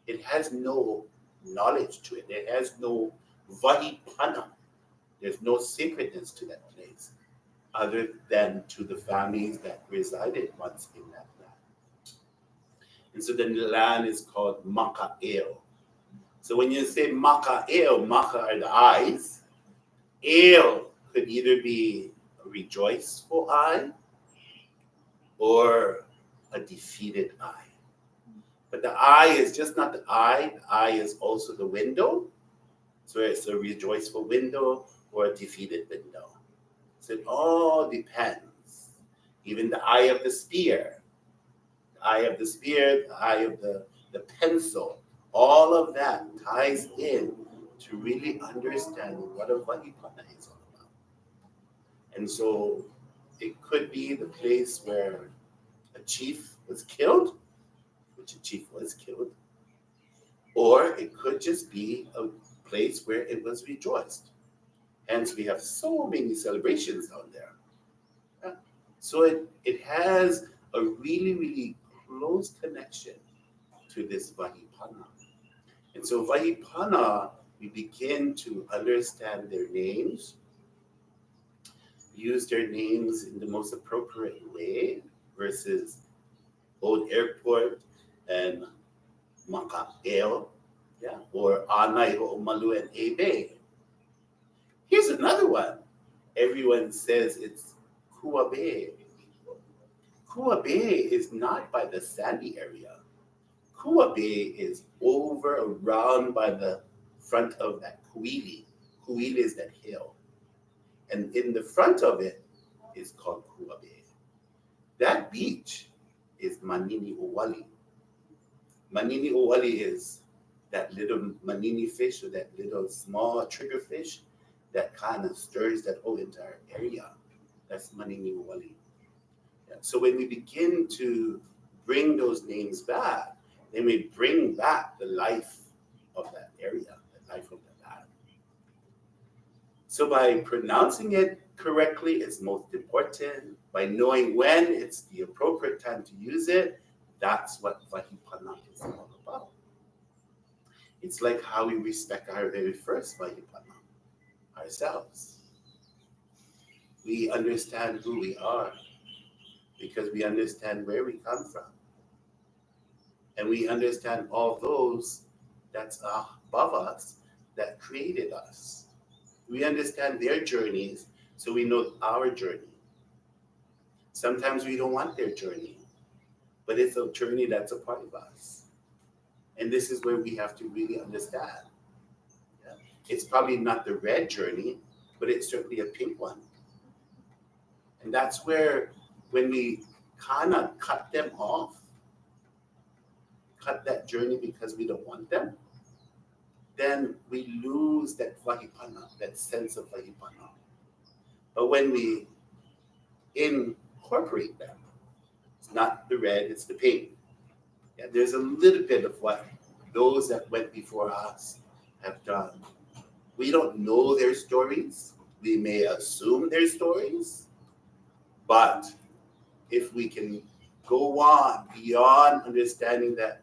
it has no knowledge to it. It has no vahipana. There's no sacredness to that place other than to the families that resided once in that land. And so then the land is called Maka'eo. So when you say Maka'eo, Maka are the eyes. Eo could either be a rejoiceful eye or a defeated eye. But the eye is just not the eye is also the window. So it's a rejoiceful window or a defeated window. So it all depends. Even the eye of the spear, the eye of the pencil, all of that ties in to really understanding what a Vahipana is all about. And so it could be the place where a chief was killed, which a chief was killed, or it could just be a place where it was rejoiced. Hence, we have so many celebrations down there. Yeah. So it has a really, really close connection to this Vahipana. And so Vahipana, we begin to understand their names, use their names in the most appropriate way versus Old Airport and Maka'eo, yeah, or Anai Ho'omalu and Ebe. Here's another one. Everyone says it's Kua Bay. Kua Bay is not by the sandy area. Kua Bay is over around by the front of that Kuili. Kuili is that hill. And in the front of it is called Kua Bay. That beach is Manini Owali. Manini Owali is that little manini fish or that little small trigger fish that kind of stirs that whole entire area. That's Manini Owali. Yeah. So when we begin to bring those names back, then we bring back the life of that area, the life of the land. So by pronouncing it correctly is most important. By knowing when it's the appropriate time to use it, that's what Vahipana is all about. It's like how we respect our very first Vahipana, ourselves. We understand who we are because we understand where we come from. And we understand all those that's above us that created us. We understand their journeys, so we know our journey. Sometimes we don't want their journey, but it's a journey that's a part of us. And this is where we have to really understand. Yeah. It's probably not the red journey, but it's certainly a pink one. And that's where, when we kind of cut them off, cut that journey because we don't want them, then we lose that Vahipana, that sense of Vahipana. But when we incorporate them, it's not the red, it's the pink. Yeah, there's a little bit of what those that went before us have done. We don't know their stories. We may assume their stories, but if we can go on beyond understanding that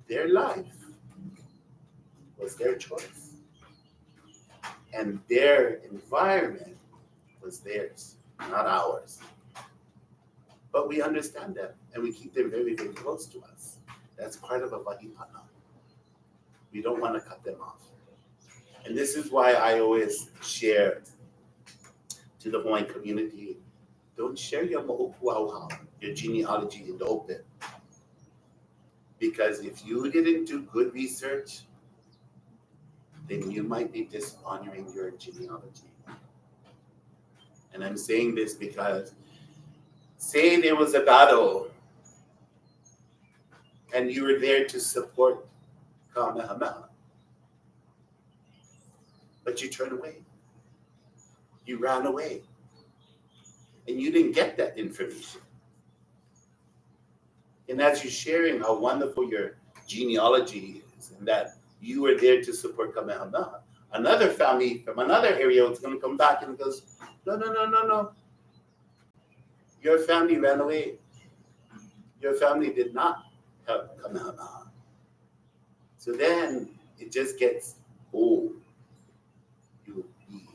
their life was their choice and their environment was theirs, not ours. But we understand them and we keep them very, very close to us. That's part of a Vahipana. We don't want to cut them off. And this is why I always share to the Hawaiian community, don't share your mo'opuauhau, your genealogy in the open. Because if you didn't do good research, then you might be dishonoring your genealogy. And I'm saying this because, say there was a battle and you were there to support Kamehameha, but you turned away. You ran away. And you didn't get that information. And as you're sharing how wonderful your genealogy is and that you were there to support Kamehameha, another family from another area is going to come back and goes, no. Your family ran away. Your family did not help Kamehameha. So then it just gets, you'll be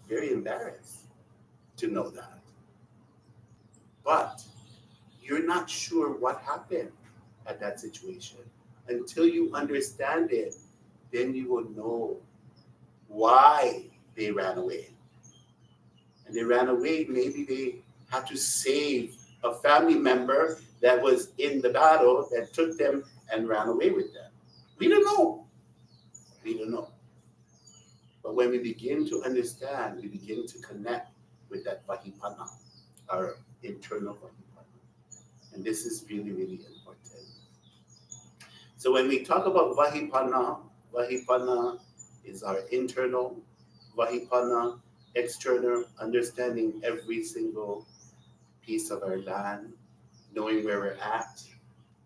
very embarrassed to know that. But you're not sure what happened at that situation. Until you understand it, then you will know why they ran away. And they ran away, maybe they had to save a family member that was in the battle that took them and ran away with them. We don't know. We don't know. But when we begin to understand, we begin to connect with that Vahipana, our internal Vahipana. And this is really, really important. So when we talk about Vahipana, Vahipana is our internal, Vahipana, external, understanding every single piece of our land, knowing where we're at,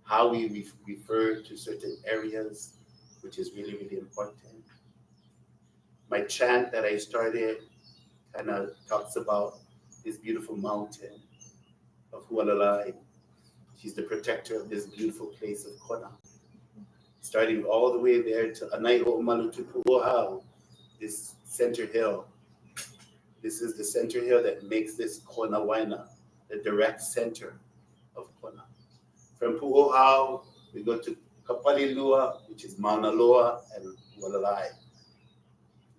how we refer to certain areas, which is really, really important. My chant that I started kind of talks about this beautiful mountain of Hualalai. She's the protector of this beautiful place of Kona. Starting all the way there to Anai O'Malutupu'ohau, this center hill. This is the center hill that makes this Kona Waina, the direct center of Kona. From Pu'ohau, we go to Kapalilua, which is Mauna Loa and Hualalai.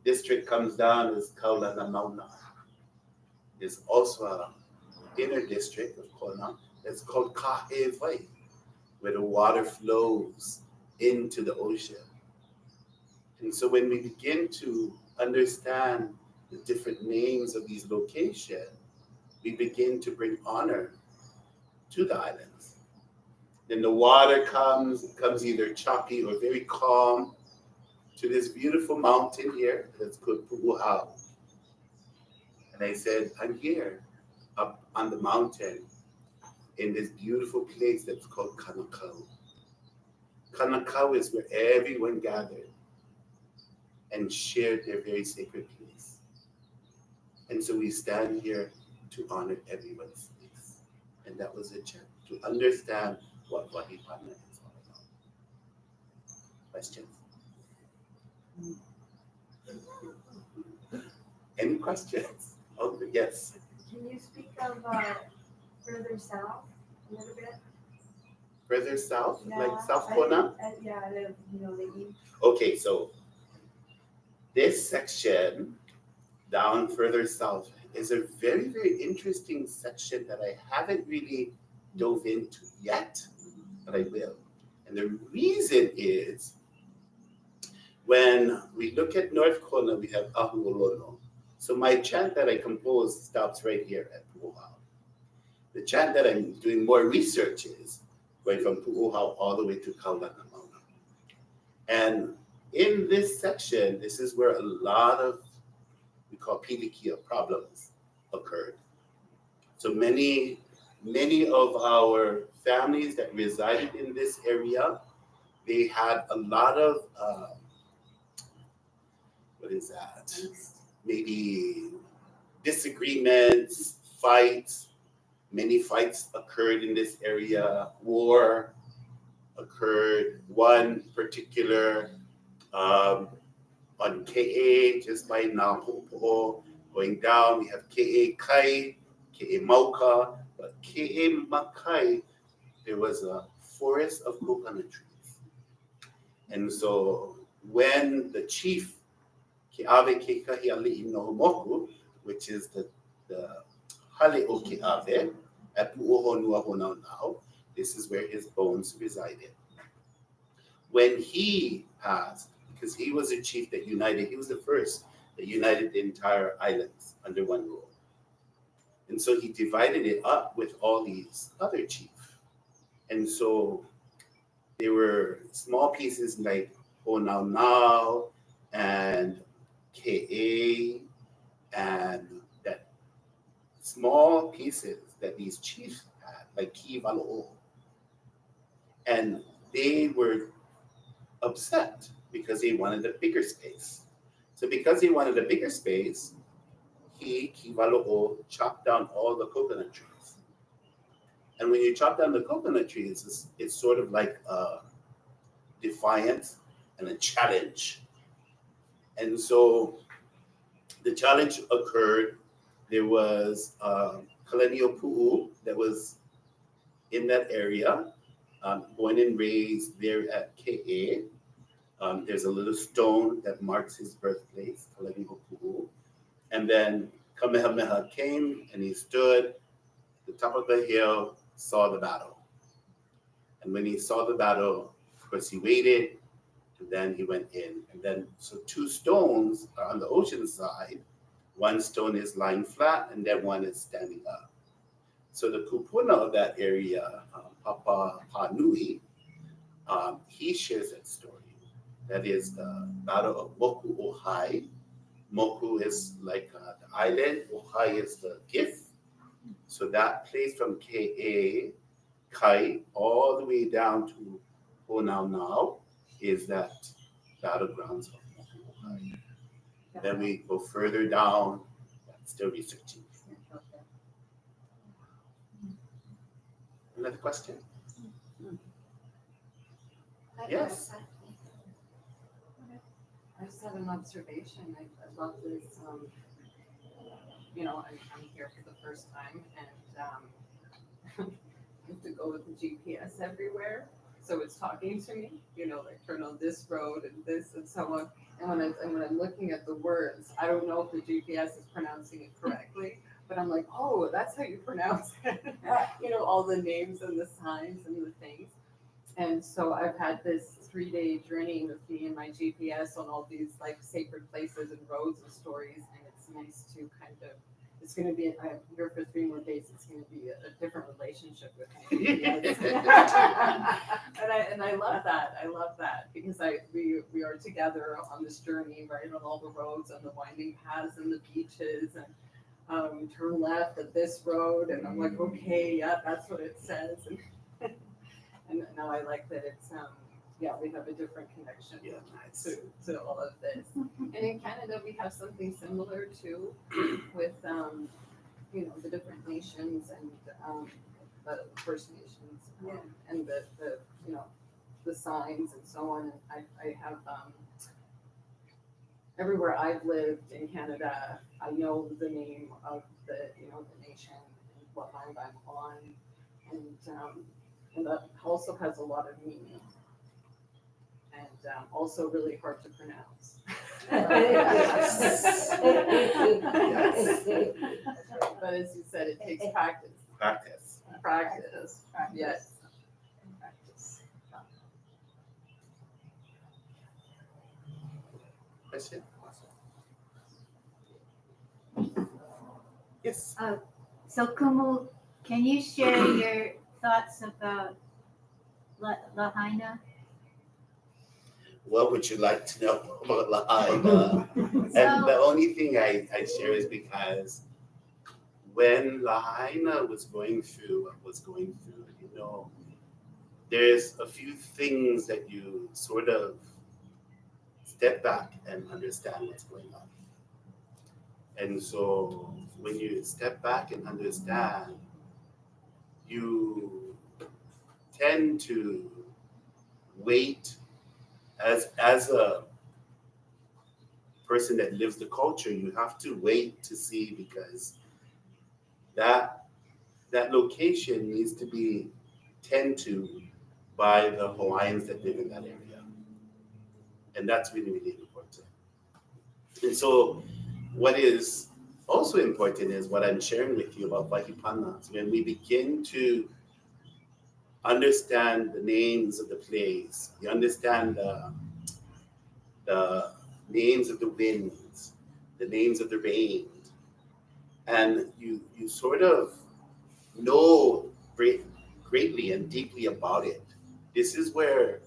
District comes down is Kaulana Mauna. There's also an inner district of Kona that's called Kahewai, where the water flows into the ocean. And so when we begin to understand the different names of these locations, we begin to bring honor to the islands. Then the water comes either choppy or very calm to this beautiful mountain here that's called Pu'uhau. And I said, I'm here up on the mountain in this beautiful place that's called Kanakau. Kanakau is where everyone gathered and shared their very sacred place. And so we stand here to honor everyone's place. And that was a chant to understand what Vahipana is all about. Questions? Any questions? Oh, yes. Can you speak of further south a little bit? Further south, Yeah, like South Kona? Yeah, the east. Okay, so this section down further south is a very, very interesting section that I haven't really dove into yet, but I will. And the reason is when we look at North Kona, we have Ahuolono. So my chant that I composed stops right here at Pu'uhau. The chant that I'm doing more research is going from Pu'uhau all the way to Kaulana-Mauna. And in this section, this is where a lot of, we call pilikia problems occurred. So many of our families that resided in this area, they had a lot of, what is that? Maybe disagreements, fights. Many fights occurred in this area. War occurred. One particular on Ke'e, just by Nahopo, going down, we have Ke'e Kai, Ke'e Mauka, but Ke'e Makai, there was a forest of coconut trees. And so when the chief, Ke'ave Ke'kahi Ali'i no Moku, which is the Hale o Ke'ave, at Pu'uhonua now, this is where his bones resided. When he passed, because he was a chief that united, he was the first that united the entire islands under one rule. And so he divided it up with all these other chiefs. And so there were small pieces like Honaunau and Ke'e, and that small pieces that these chiefs had, like Ki'Valo'o. And they were upset because they wanted a bigger space. So because he wanted a bigger space, Ki'Valo'o chopped down all the coconut trees. And when you chop down the coconut trees, it's sort of like a defiance and a challenge. And so the challenge occurred. There was Kalenio Pu'u that was in that area, born and raised there at Ke'e. There's a little stone that marks his birthplace, Kalenio Pu'u. And then Kamehameha came and he stood at the top of the hill, saw the battle. And when he saw the battle, of course, he waited, and then he went in. And then, so two stones are on the ocean side. One stone is lying flat, and then one is standing up. So the kupuna of that area, Papa Panui, he shares that story. That is the battle of Moku Ohai. Moku is like the island, Ohai is the gift. So that place from Ke'e, Kai, all the way down to Honaunau is that battlegrounds of Moku Ohai. Then we go further down, still researching. Another question? Yes. I just had an observation. I love this. I'm here for the first time, and I have to go with the GPS everywhere. So it's talking to me, like turn on this road and this and so on. And when I'm looking at the words, I don't know if the GPS is pronouncing it correctly, but I'm like, oh, that's how you pronounce it. All the names and the signs and the things. And so I've had this 3-day journey with me and my GPS on all these like sacred places and roads and stories. And it's nice to it's going to be, I'm here for 3 more days. It's going to be a different relationship with me. Yes. and I love that. I love that because we are together on this journey, right, on all the roads and the winding paths and the beaches and turn left at this road, and I'm like, okay, yeah, that's what it says. And now I like that it's yeah, we have a different connection to all of this. And in Canada, we have something similar too, with you know, the different nations and the First Nations, and the you know, the signs and so on. And I have everywhere I've lived in Canada, I know the name of the, you know, the nation and what land I'm on, and that also has a lot of meaning, and also really hard to pronounce. Yes. But as you said, it takes practice. Practice. Practice. Yes. Practice. Question? Yes. So Kumu, can you share your thoughts about Lahaina? What would you like to know about Lahaina? And the only thing I share is because when Lahaina was going through what was going through, you know, there's a few things that you sort of step back and understand what's going on. And so when you step back and understand, you tend to wait as a person that lives the culture, you have to wait to see, because that location needs to be tended to by the Hawaiians that live in that area. And that's really, really important. And so what is also important is what I'm sharing with you about Wahipanas. When we begin to understand the names of the place, you understand the names of the winds, the names of the rain, and you sort of know greatly and deeply about it. This is where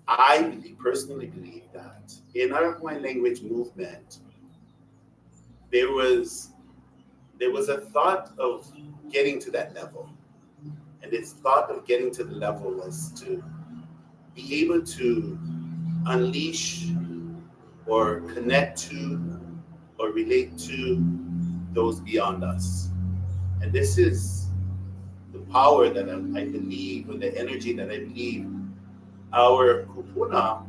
I personally believe that in our Hawaiian language movement, there was a thought of getting to that level. And this thought of getting to the level was to be able to unleash or connect to or relate to those beyond us. And this is the power that I believe, or the energy that I believe our kupuna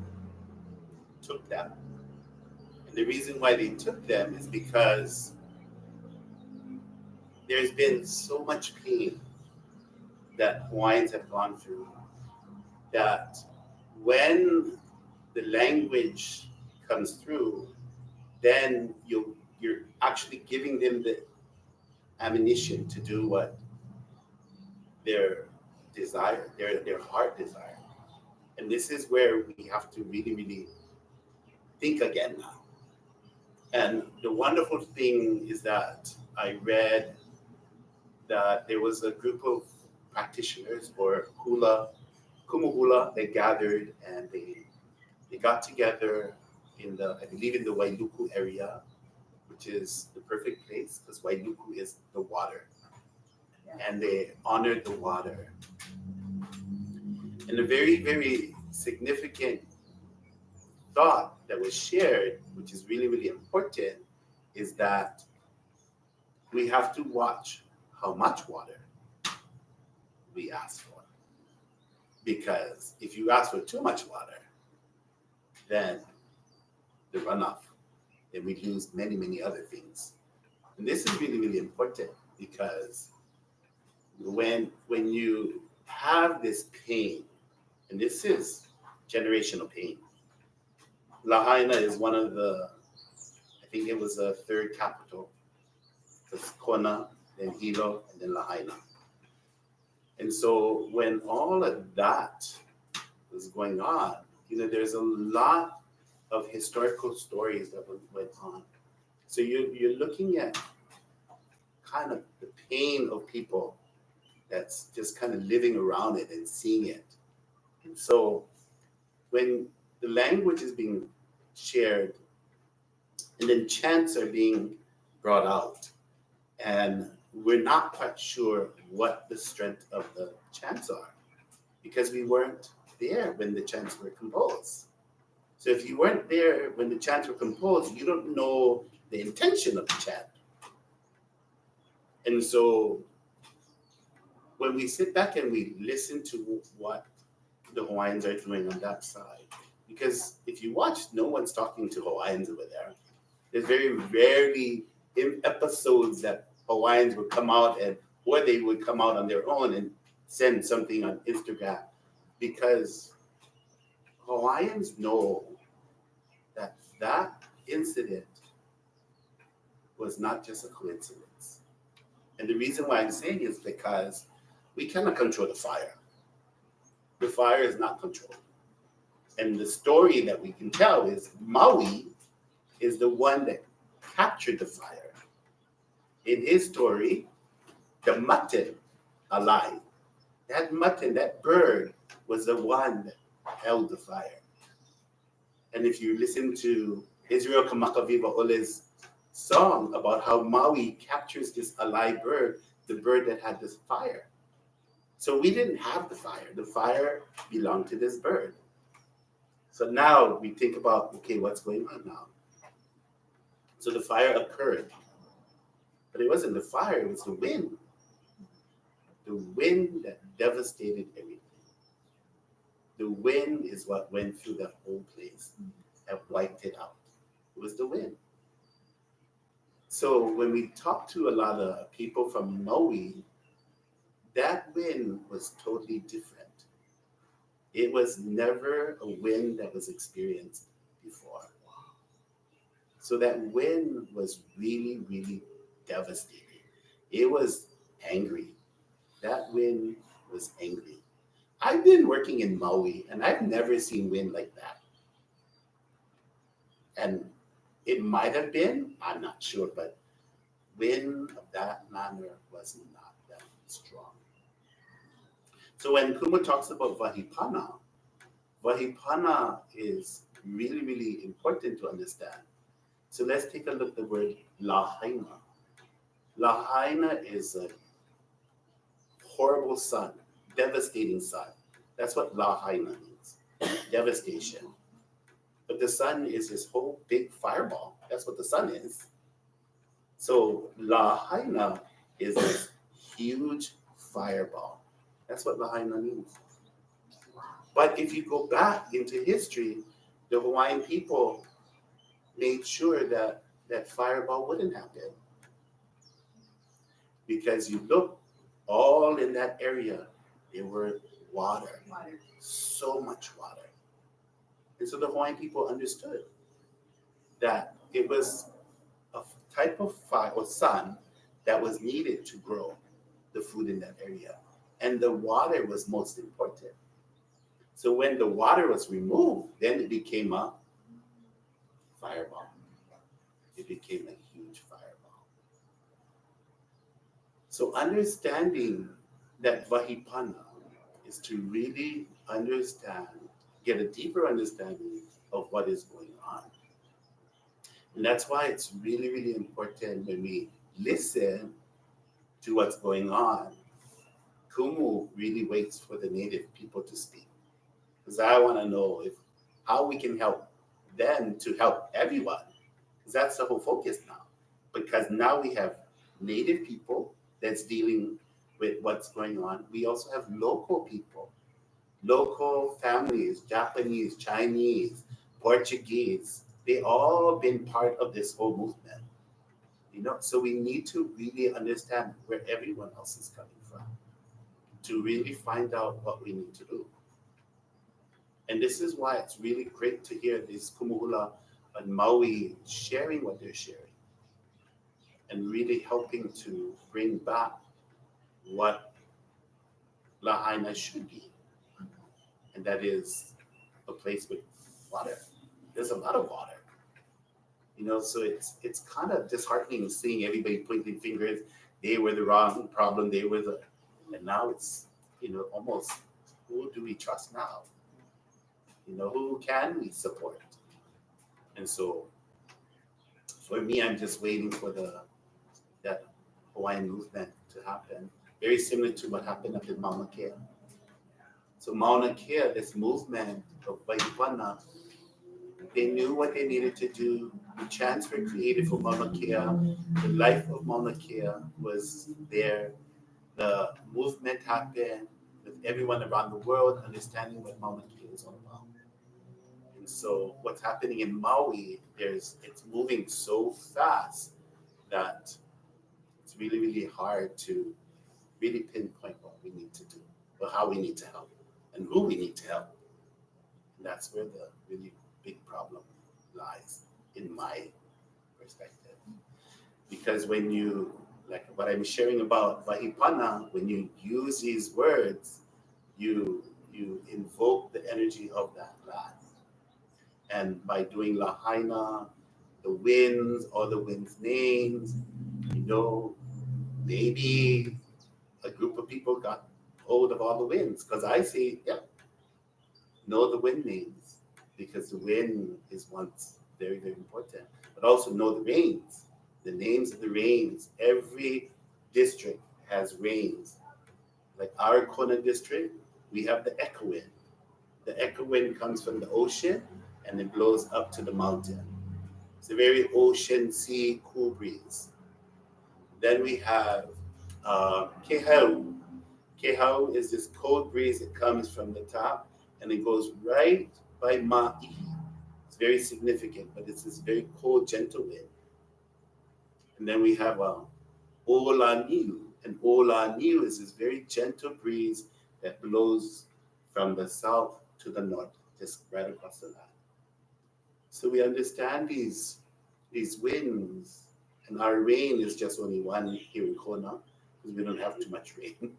took them. And the reason why they took them is because there's been so much pain that Hawaiians have gone through, that when the language comes through, then you're actually giving them the ammunition to do what their desire, their heart desire. And this is where we have to really, really think again now. And the wonderful thing is that I read that there was a group of practitioners or Kumu hula, they gathered and they got together in I believe in the Wailuku area, which is the perfect place because Wailuku is the water. And they honored the water. And a very, very significant thought that was shared, which is really, really important, is that we have to watch how much water we ask for. Because if you ask for too much water, then the runoff, then we lose many, many other things. And this is really, really important because when you have this pain, and this is generational pain, Lahaina is one of the, I think it was a third capital. It's Kona, then Hilo, and then Lahaina. And so when all of that was going on, you know, there's a lot of historical stories that went on. So you're looking at kind of the pain of people that's just kind of living around it and seeing it. And so when the language is being shared and then chants are being brought out, and we're not quite sure what the strength of the chants are because we weren't there when the chants were composed. So if you weren't there when the chants were composed, you don't know the intention of the chant. And so when we sit back and we listen to what the Hawaiians are doing on that side, because if you watch, no one's talking to Hawaiians over there. There's very rarely in episodes that Hawaiians would come out or they would come out on their own and send something on Instagram, because Hawaiians know that that incident was not just a coincidence. And the reason why I'm saying is because we cannot control the fire. The fire is not controlled. And the story that we can tell is Maui is the one that captured the fire. In his story, the mutton alive, that mutton, that bird, was the one that held the fire. And if you listen to Israel Kamakaviva Ole's song about how Maui captures this alive bird, the bird that had this fire. So we didn't have the fire. The fire belonged to this bird. So now we think about, okay, what's going on now? So the fire occurred. But it wasn't the fire, it was the wind. The wind that devastated everything. The wind is what went through that whole place and wiped it out. It was the wind. So when we talk to a lot of people from Maui, that wind was totally different. It was never a wind that was experienced before. So that wind was really, really devastating. It was angry. That wind was angry. I've been working in Maui and I've never seen wind like that. And it might have been, I'm not sure, but wind of that manner was not that strong. So when Kumu talks about Vahipana, Vahipana is really, really important to understand. So let's take a look at the word Lahaina. Lahaina is a horrible sun, devastating sun. That's what Lahaina means, devastation. But the sun is this whole big fireball. That's what the sun is. So Lahaina is this huge fireball. That's what Lahaina means. But if you go back into history, the Hawaiian people made sure that that fireball wouldn't happen. Because you look all in that area, there were water, so much water. And so the Hawaiian people understood that it was a type of fire or sun that was needed to grow the food in that area. And the water was most important. So when the water was removed, then it became a fireball. It became a huge fireball. So understanding that Vahipana is to really understand, get a deeper understanding of what is going on. And that's why it's really, really important when we listen to what's going on. Kumu really waits for the native people to speak. Because I want to know how we can help them to help everyone. Because that's the whole focus now. Because now we have native people that's dealing with what's going on. We also have local people, local families, Japanese, Chinese, Portuguese. They all been part of this whole movement. So we need to really understand where everyone else is coming from to really find out what we need to do. And this is why it's really great to hear these Kumuhula and Maui sharing what they're sharing and really helping to bring back what Lahaina should be. And that is a place with water. There's a lot of water. So it's kind of disheartening seeing everybody pointing fingers. they were the wrong problem, and now it's, almost, who do we trust now? Who can we support? And so for me, I'm just waiting for that Hawaiian movement to happen, very similar to what happened up in Mauna Kea. So Mauna Kea, this movement of Waipana, they knew what they needed to do. The chants were created for Mauna Kea. The life of Mauna Kea was there. The movement happened with everyone around the world understanding what Mauna Kea is all about. And so what's happening in Maui, it's moving so fast that it's really, really hard to really pinpoint what we need to do, or how we need to help, and who we need to help. And that's where the really big problem lies, in my perspective. Because when you, like what I'm sharing about Vahipana, when you use these words, you invoke the energy of that land. And by doing Lahaina, the winds, or the winds' names, maybe a group of people got hold of all the winds. Because I say, yeah, know the wind names, because the wind is once very, very important. But also know the rains, the names of the rains. Every district has rains. Like our Kona district, we have the echo wind. The echo wind comes from the ocean and it blows up to the mountain. It's a very ocean, sea, cool breeze. Then we have Kehau. Kehau is this cold breeze that comes from the top and it goes right by Ma'i. It's very significant, but it's this very cold, gentle wind. And then we have Olaniu. And Olaniu is this very gentle breeze that blows from the south to the north, just right across the land. So we understand these winds, and our rain is just only one here in Kona, because we don't have too much rain.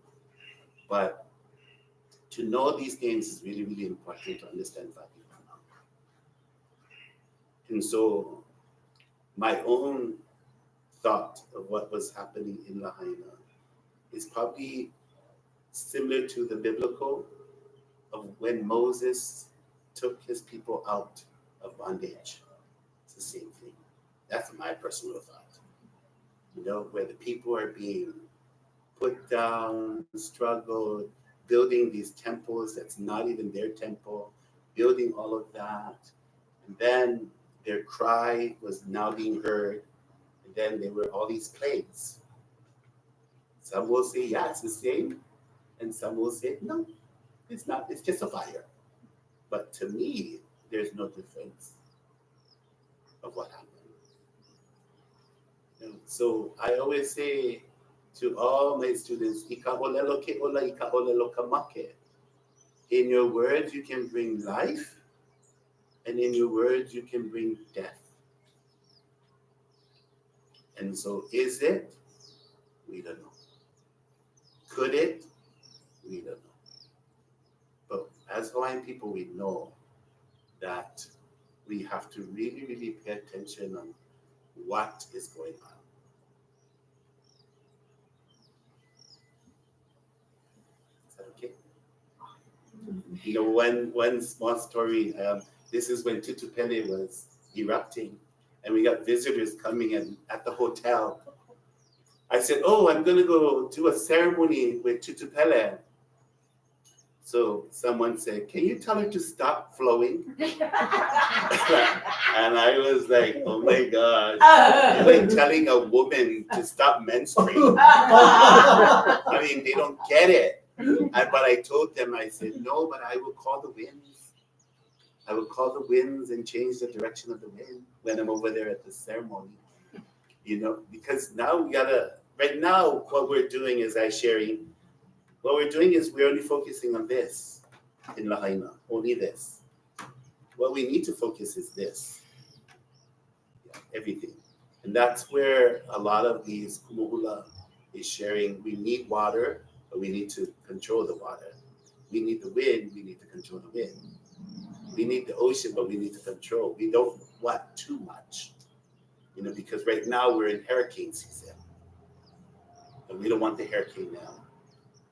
But to know these names is really, really important to understand Vahipana. And so my own thought of what was happening in Lahaina is probably similar to the biblical of when Moses took his people out of bondage. It's the same thing. That's my personal thought. Where the people are being put down, struggled, building these temples that's not even their temple, building all of that. And then their cry was now being heard. And then there were all these plagues. Some will say, yeah, it's the same. And some will say, no, it's not. It's just a fire. But to me, there's no difference of what happened. So I always say to all my students, "Ikaolelo ke ola, ikaolelo ka make." In your words, you can bring life, and in your words, you can bring death. And so, is it? We don't know. Could it? We don't know. But as Hawaiian people, we know that we have to really, really pay attention on what is going on. Is that okay? One small story. This is when Tutupele was erupting, and we got visitors coming in at the hotel. I said, "Oh, I'm going to go do a ceremony with Tutupele." So someone said, "Can you tell her to stop flowing?" And I was like, "Oh my gosh, it's like telling a woman to stop menstruating." I mean, they don't get it. But I told them, I said, "No, but I will call the winds. I will call the winds and change the direction of the wind when I'm over there at the ceremony." Because now right now, what we're doing is what we're doing is we're only focusing on this in Lahaina, only this. What we need to focus is this, everything. And that's where a lot of these kumuhula is sharing. We need water, but we need to control the water. We need the wind, we need to control the wind. We need the ocean, but we need to control. We don't want too much, because right now we're in hurricane season. And we don't want the hurricane now.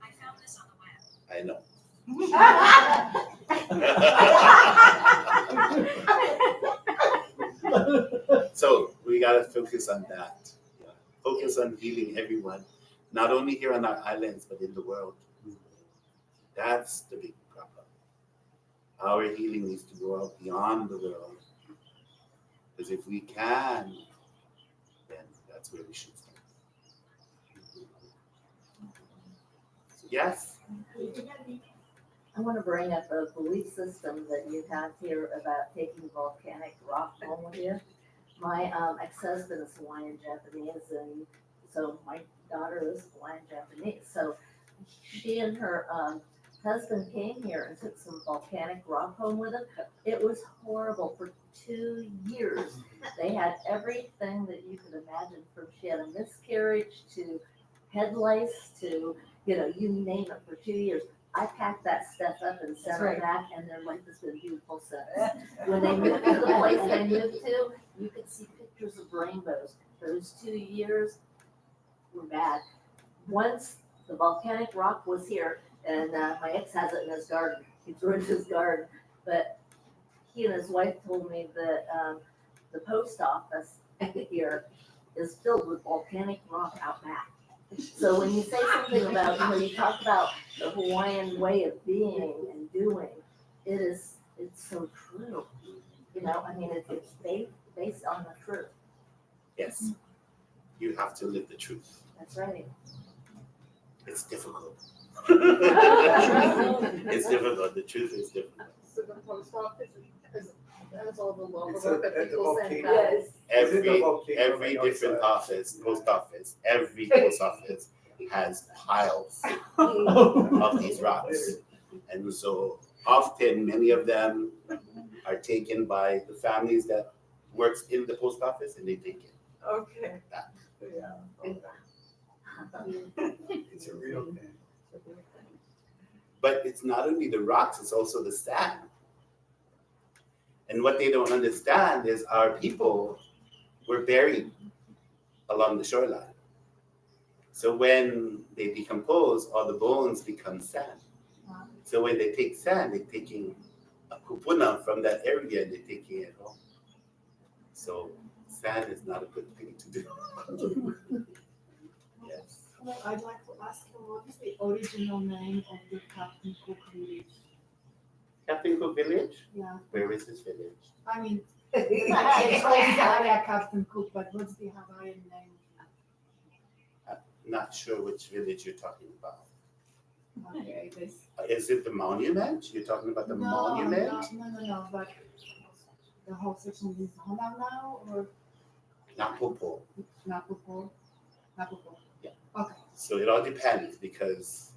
I found this on the web. I know. So we gotta focus on that. Yeah. Focus on healing everyone, not only here on our islands, but in the world. That's the big problem. Our healing needs to go out beyond the world. Because if we can, then that's where we should start. So yes? I want to bring up a belief system that you have here about taking volcanic rock home with you. My ex-husband is Hawaiian Japanese, and so my daughter is Hawaiian Japanese. So she and her husband came here and took some volcanic rock home with them. It was horrible for 2 years. They had everything that you could imagine, from she had a miscarriage to head lice to, you name it, for 2 years. I packed that stuff up and sent them back, and their life has been beautiful since. When they moved to the place they moved to, you could see pictures of rainbows. Those 2 years were bad. Once the volcanic rock was here, and my ex has it in his garden. He threw it in his garden. But he and his wife told me that the post office here is filled with volcanic rock out back. So when you say something about, you talk about the Hawaiian way of being and doing, it's so true. It's based on the truth. Yes. You have to live the truth. That's right. It's difficult. It's difficult. The truth is difficult. So the post office has all the logo It's that at the people send volcano. guys. Every volcano right different outside. office, post office, every post office has piles of these rocks. And so often many of them are taken by the families that works in the post office, and they take it. Okay. It's a real thing. But it's not only the rocks, it's also the sand. And what they don't understand is our people were buried along the shoreline. So when they decompose, all the bones become sand. So when they take sand, they're taking a kupuna from that area and they're taking it home. So sand is not a good thing to do. Yes. Well, I'd like to ask you, what is the original name of the Captain Cook village? Captain Cook Village? Yeah. Where is this village? I mean, it's called area Captain Cook, but what's the Hawaiian name? I'm not sure which village you're talking about. Okay, this. Is it the monument? You're talking about the monument? No, but the whole section is Honolulu or Napopo. Napopo? Yeah. Okay. So it all depends, because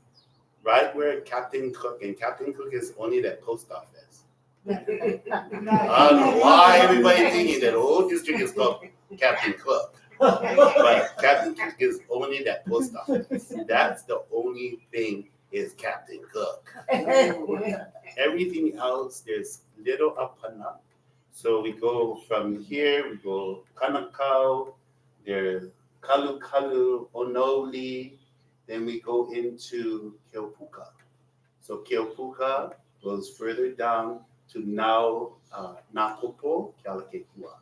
right where Captain Cook, and Captain Cook is only that post office. I don't know why everybody thinking that whole district is called Captain Cook. But Captain Cook is only that post office. That's the only thing is Captain Cook. Everything else, there's little up and up. So we go from here, we go Kanakau, there's Kalu Kalu, Onoli, then we go into Keopuka. So Keopuka goes further down to now Napopo, Kealakekua.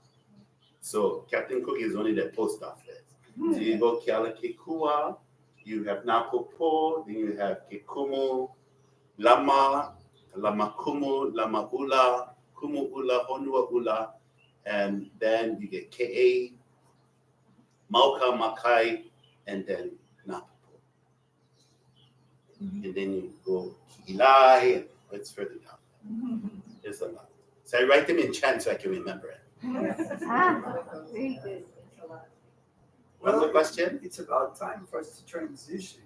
So Captain Cook is only the post office. So you go Kealakekua, you have Napopo, then you have Kumu, Lama, Lama Kumu, Lama Ula, Kumu Ula, Honua Ula, and then you get Ke'e, Mauka Makai, and then Napopo. And then you go Kilai, and it's further down. There's a lot. So I write them in chant so I can remember it. Very good. One more question? It's about time for us to transition.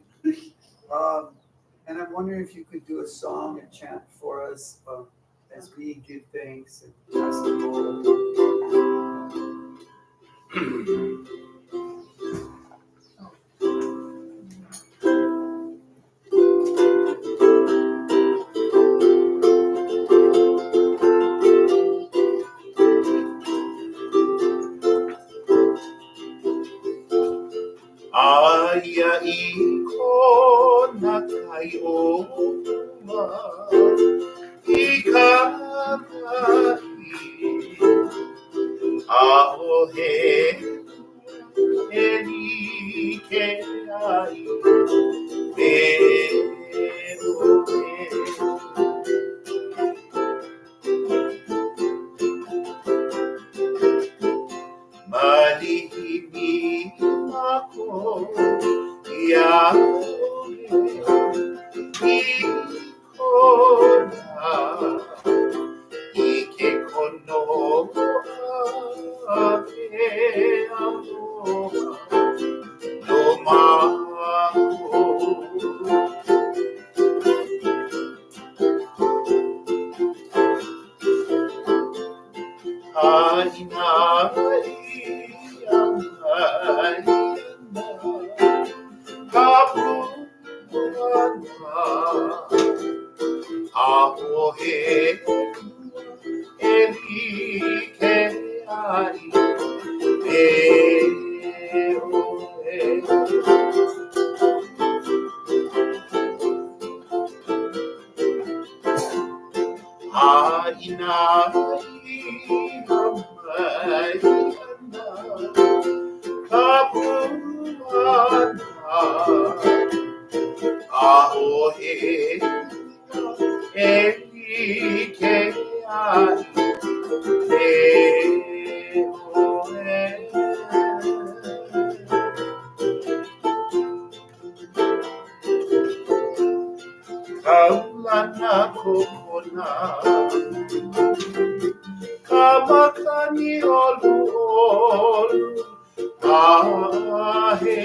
And I'm wondering if you could do a song and chant for us as we give thanks and pass the bowl. Aya ai o mua I kakai a o he e ni ke ai me o e malihini ako ia I kona I ke kono a ke aloha no mako Aina Apohe Elike Ai Aina Apohe Elike Ai Kaulana kokona Kamakani olu olu Ahe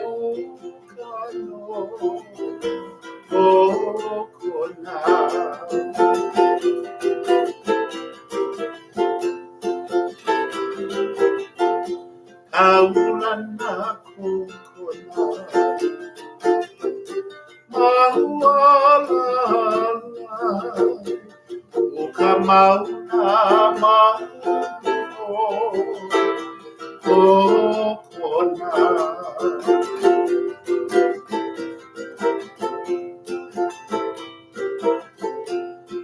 ukano kokona Kaulana kokona Mahuala Ukamauna Mahu Kokona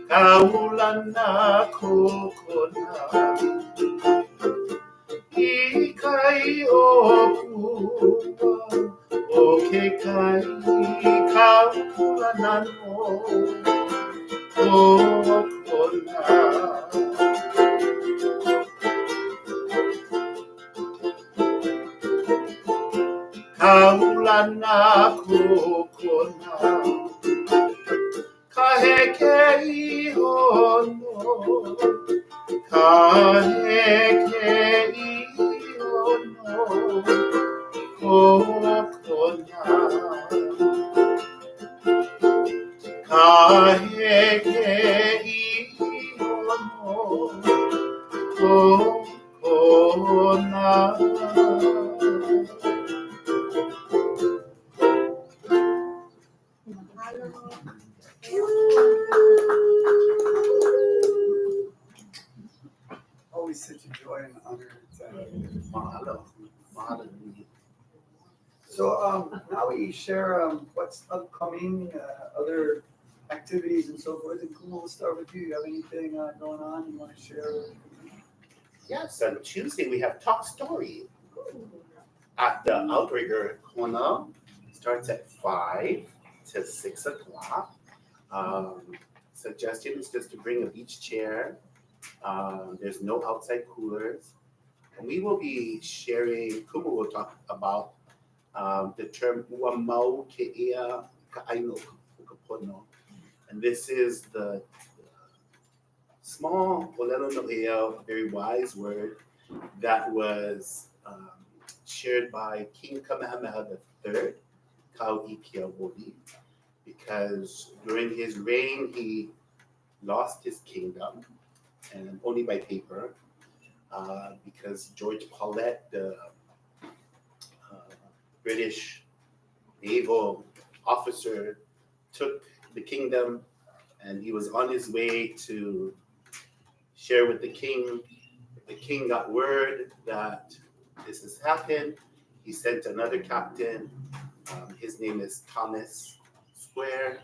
Kaulana kokona Ikai o pua O ke kai kaulana no Kokona Kaulana kokona Kaheke ihono Kaheke ihono Kokona Kaheke ihono Kokona Always such a joy and honor to Mahalo. Mahalo. So now we share what's upcoming, other activities and so forth. And Kumu, we'll start with you. You have anything going on you want to share? Yes, on Tuesday we have Talk Story at the Outrigger Corner. Starts at 5 to 6 o'clock. Suggestion is just to bring a beach chair. There's no outside coolers. And we will be sharing, Kumu will talk about the term Uamau Ke'ea Ka'aino Kukapono. And this is the small Olelo No'ea, very wise word that was shared by King Kamehameha III, Kau'i Kiawoli, because during his reign he lost his kingdom, and only by paper, because George Paulette, the British naval officer, took the kingdom, and he was on his way to share with the king. The king got word that this has happened. He sent another captain. His name is Thomas where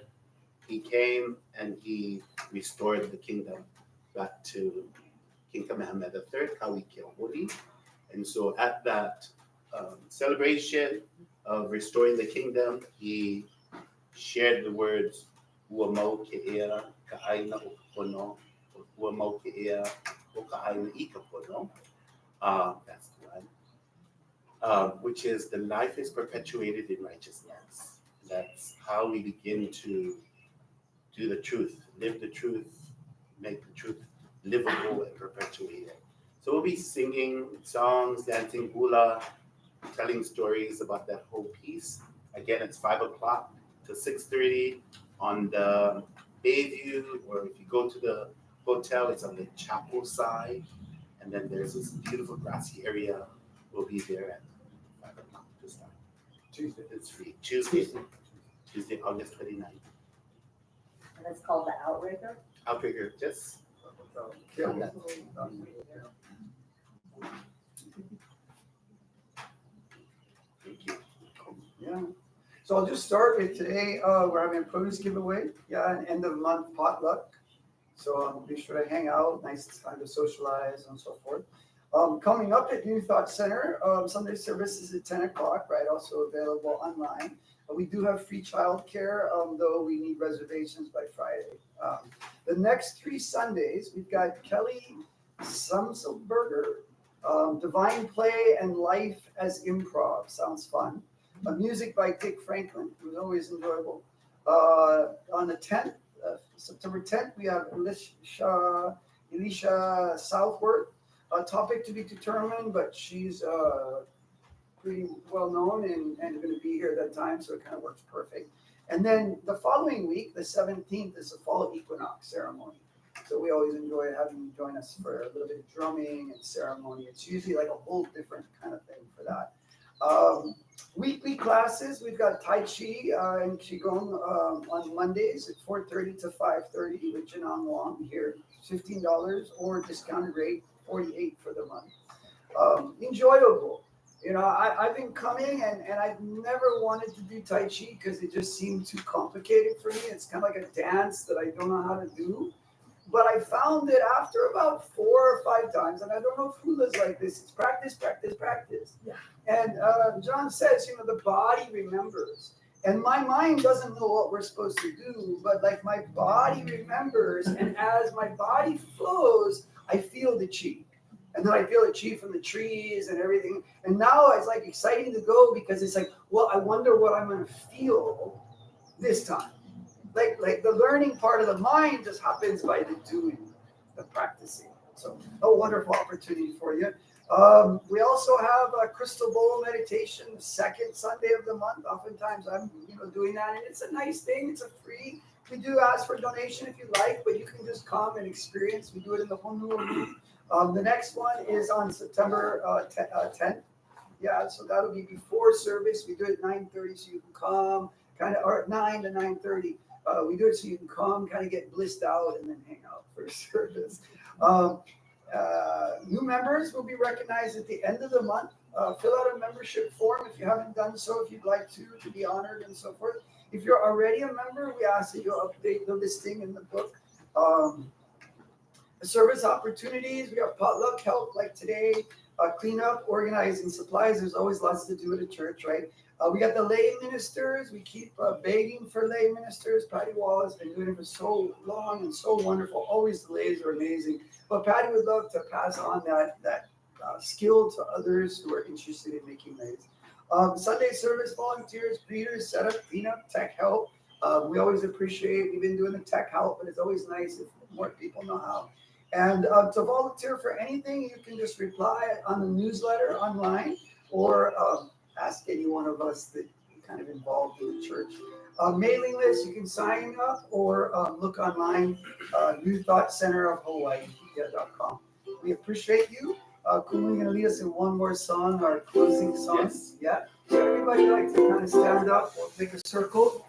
he came and he restored the kingdom back to King Kamehameha III, Kawi Keoholi. And so at that celebration of restoring the kingdom, he shared the words, Ua mau ke ea ka aina o ka pono, ua mau ke ea o ka aina I ka pono. That's the one. Which is the life is perpetuated in righteousness. That's how we begin to do the truth, live the truth, make the truth livable and perpetuated. So we'll be singing songs, dancing hula, telling stories about that whole piece. Again, it's 5 o'clock to 6:30 on the Bayview, or if you go to the hotel, it's on the chapel side. And then there's this beautiful grassy area. We'll be there at 5 o'clock to start. Tuesday. It's free. Tuesday, August 29th. And it's called the Outrigger? Outrigger, just. Thank you. Yeah. So I'll just start with today. We're having a produce giveaway. Yeah, an end of month potluck. So be sure to hang out. Nice time to socialize and so forth. Coming up at New Thought Center, Sunday services at 10 o'clock, right? Also available online. We do have free childcare, though we need reservations by Friday. The next 3 Sundays, we've got Kelly Sumselberger, Divine Play and Life as Improv. Sounds fun. Music by Dick Franklin, who's always enjoyable. On the 10th, September 10th, we have Elisha Southworth. A topic to be determined, but she's pretty well known and going to be here at that time, so it kind of works perfect. And then the following week, the 17th, is the fall equinox ceremony. So we always enjoy having you join us for a little bit of drumming and ceremony. It's usually like a whole different kind of thing for that. Weekly classes, we've got Tai Chi and Qigong on Mondays at 4:30 to 5:30 with Jinan Wong here, $15 or discounted rate, $48 for the month. Enjoyable. You know, I've been coming and I've never wanted to do Tai Chi because it just seemed too complicated for me. It's kind of like a dance that I don't know how to do. But I found that after about 4 or 5 times, and I don't know if hula's like this, it's practice, practice, practice. Yeah. And John says, you know, the body remembers. And my mind doesn't know what we're supposed to do, but like my body remembers. And as my body flows, I feel the chi. And then I feel the chi from the trees and everything. And now it's like exciting to go because it's like, well, I wonder what I'm going to feel this time. Like the learning part of the mind just happens by the doing, the practicing. So a wonderful opportunity for you. We also have a crystal bowl meditation, the second Sunday of the month. Oftentimes I'm doing that, and it's a nice thing. It's a free. We do ask for donation if you like, but you can just come and experience. We do it in the Honolulu room. The next one is on September 10th. Yeah, so that'll be before service. We do it at 9:30, so you can come, or 9 to 9:30. We do it so you can come, kind of get blissed out, and then hang out for service. New members will be recognized at the end of the month. Fill out a membership form if you haven't done so, if you'd like to be honored and so forth. If you're already a member, we ask that you update the listing in the book. Service opportunities, we have potluck help like today, cleanup, organizing supplies. There's always lots to do at a church, right? We got the lay ministers. We keep begging for lay ministers. Patty Wall has been doing it for so long and so wonderful. Always the lays are amazing. But Patty would love to pass on that skill to others who are interested in making lays. Sunday service volunteers, greeters, setup, cleanup, tech help. We always appreciate. We've been doing the tech help, but it's always nice if more people know how. And to volunteer for anything, you can just reply on the newsletter online or ask any one of us that kind of involved in the church. Mailing list, you can sign up or look online, New Thought Center of Hawaii.com. We appreciate you. Kumu, you're going to lead us in one more song, our closing song. Yes. Yeah. So everybody like to kind of stand up. We'll take a circle.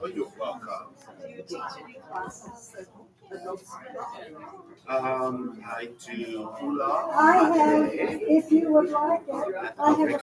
Oh, you're welcome. Do you teach any classes that adults? I do hula. I have, if you would like it, I have a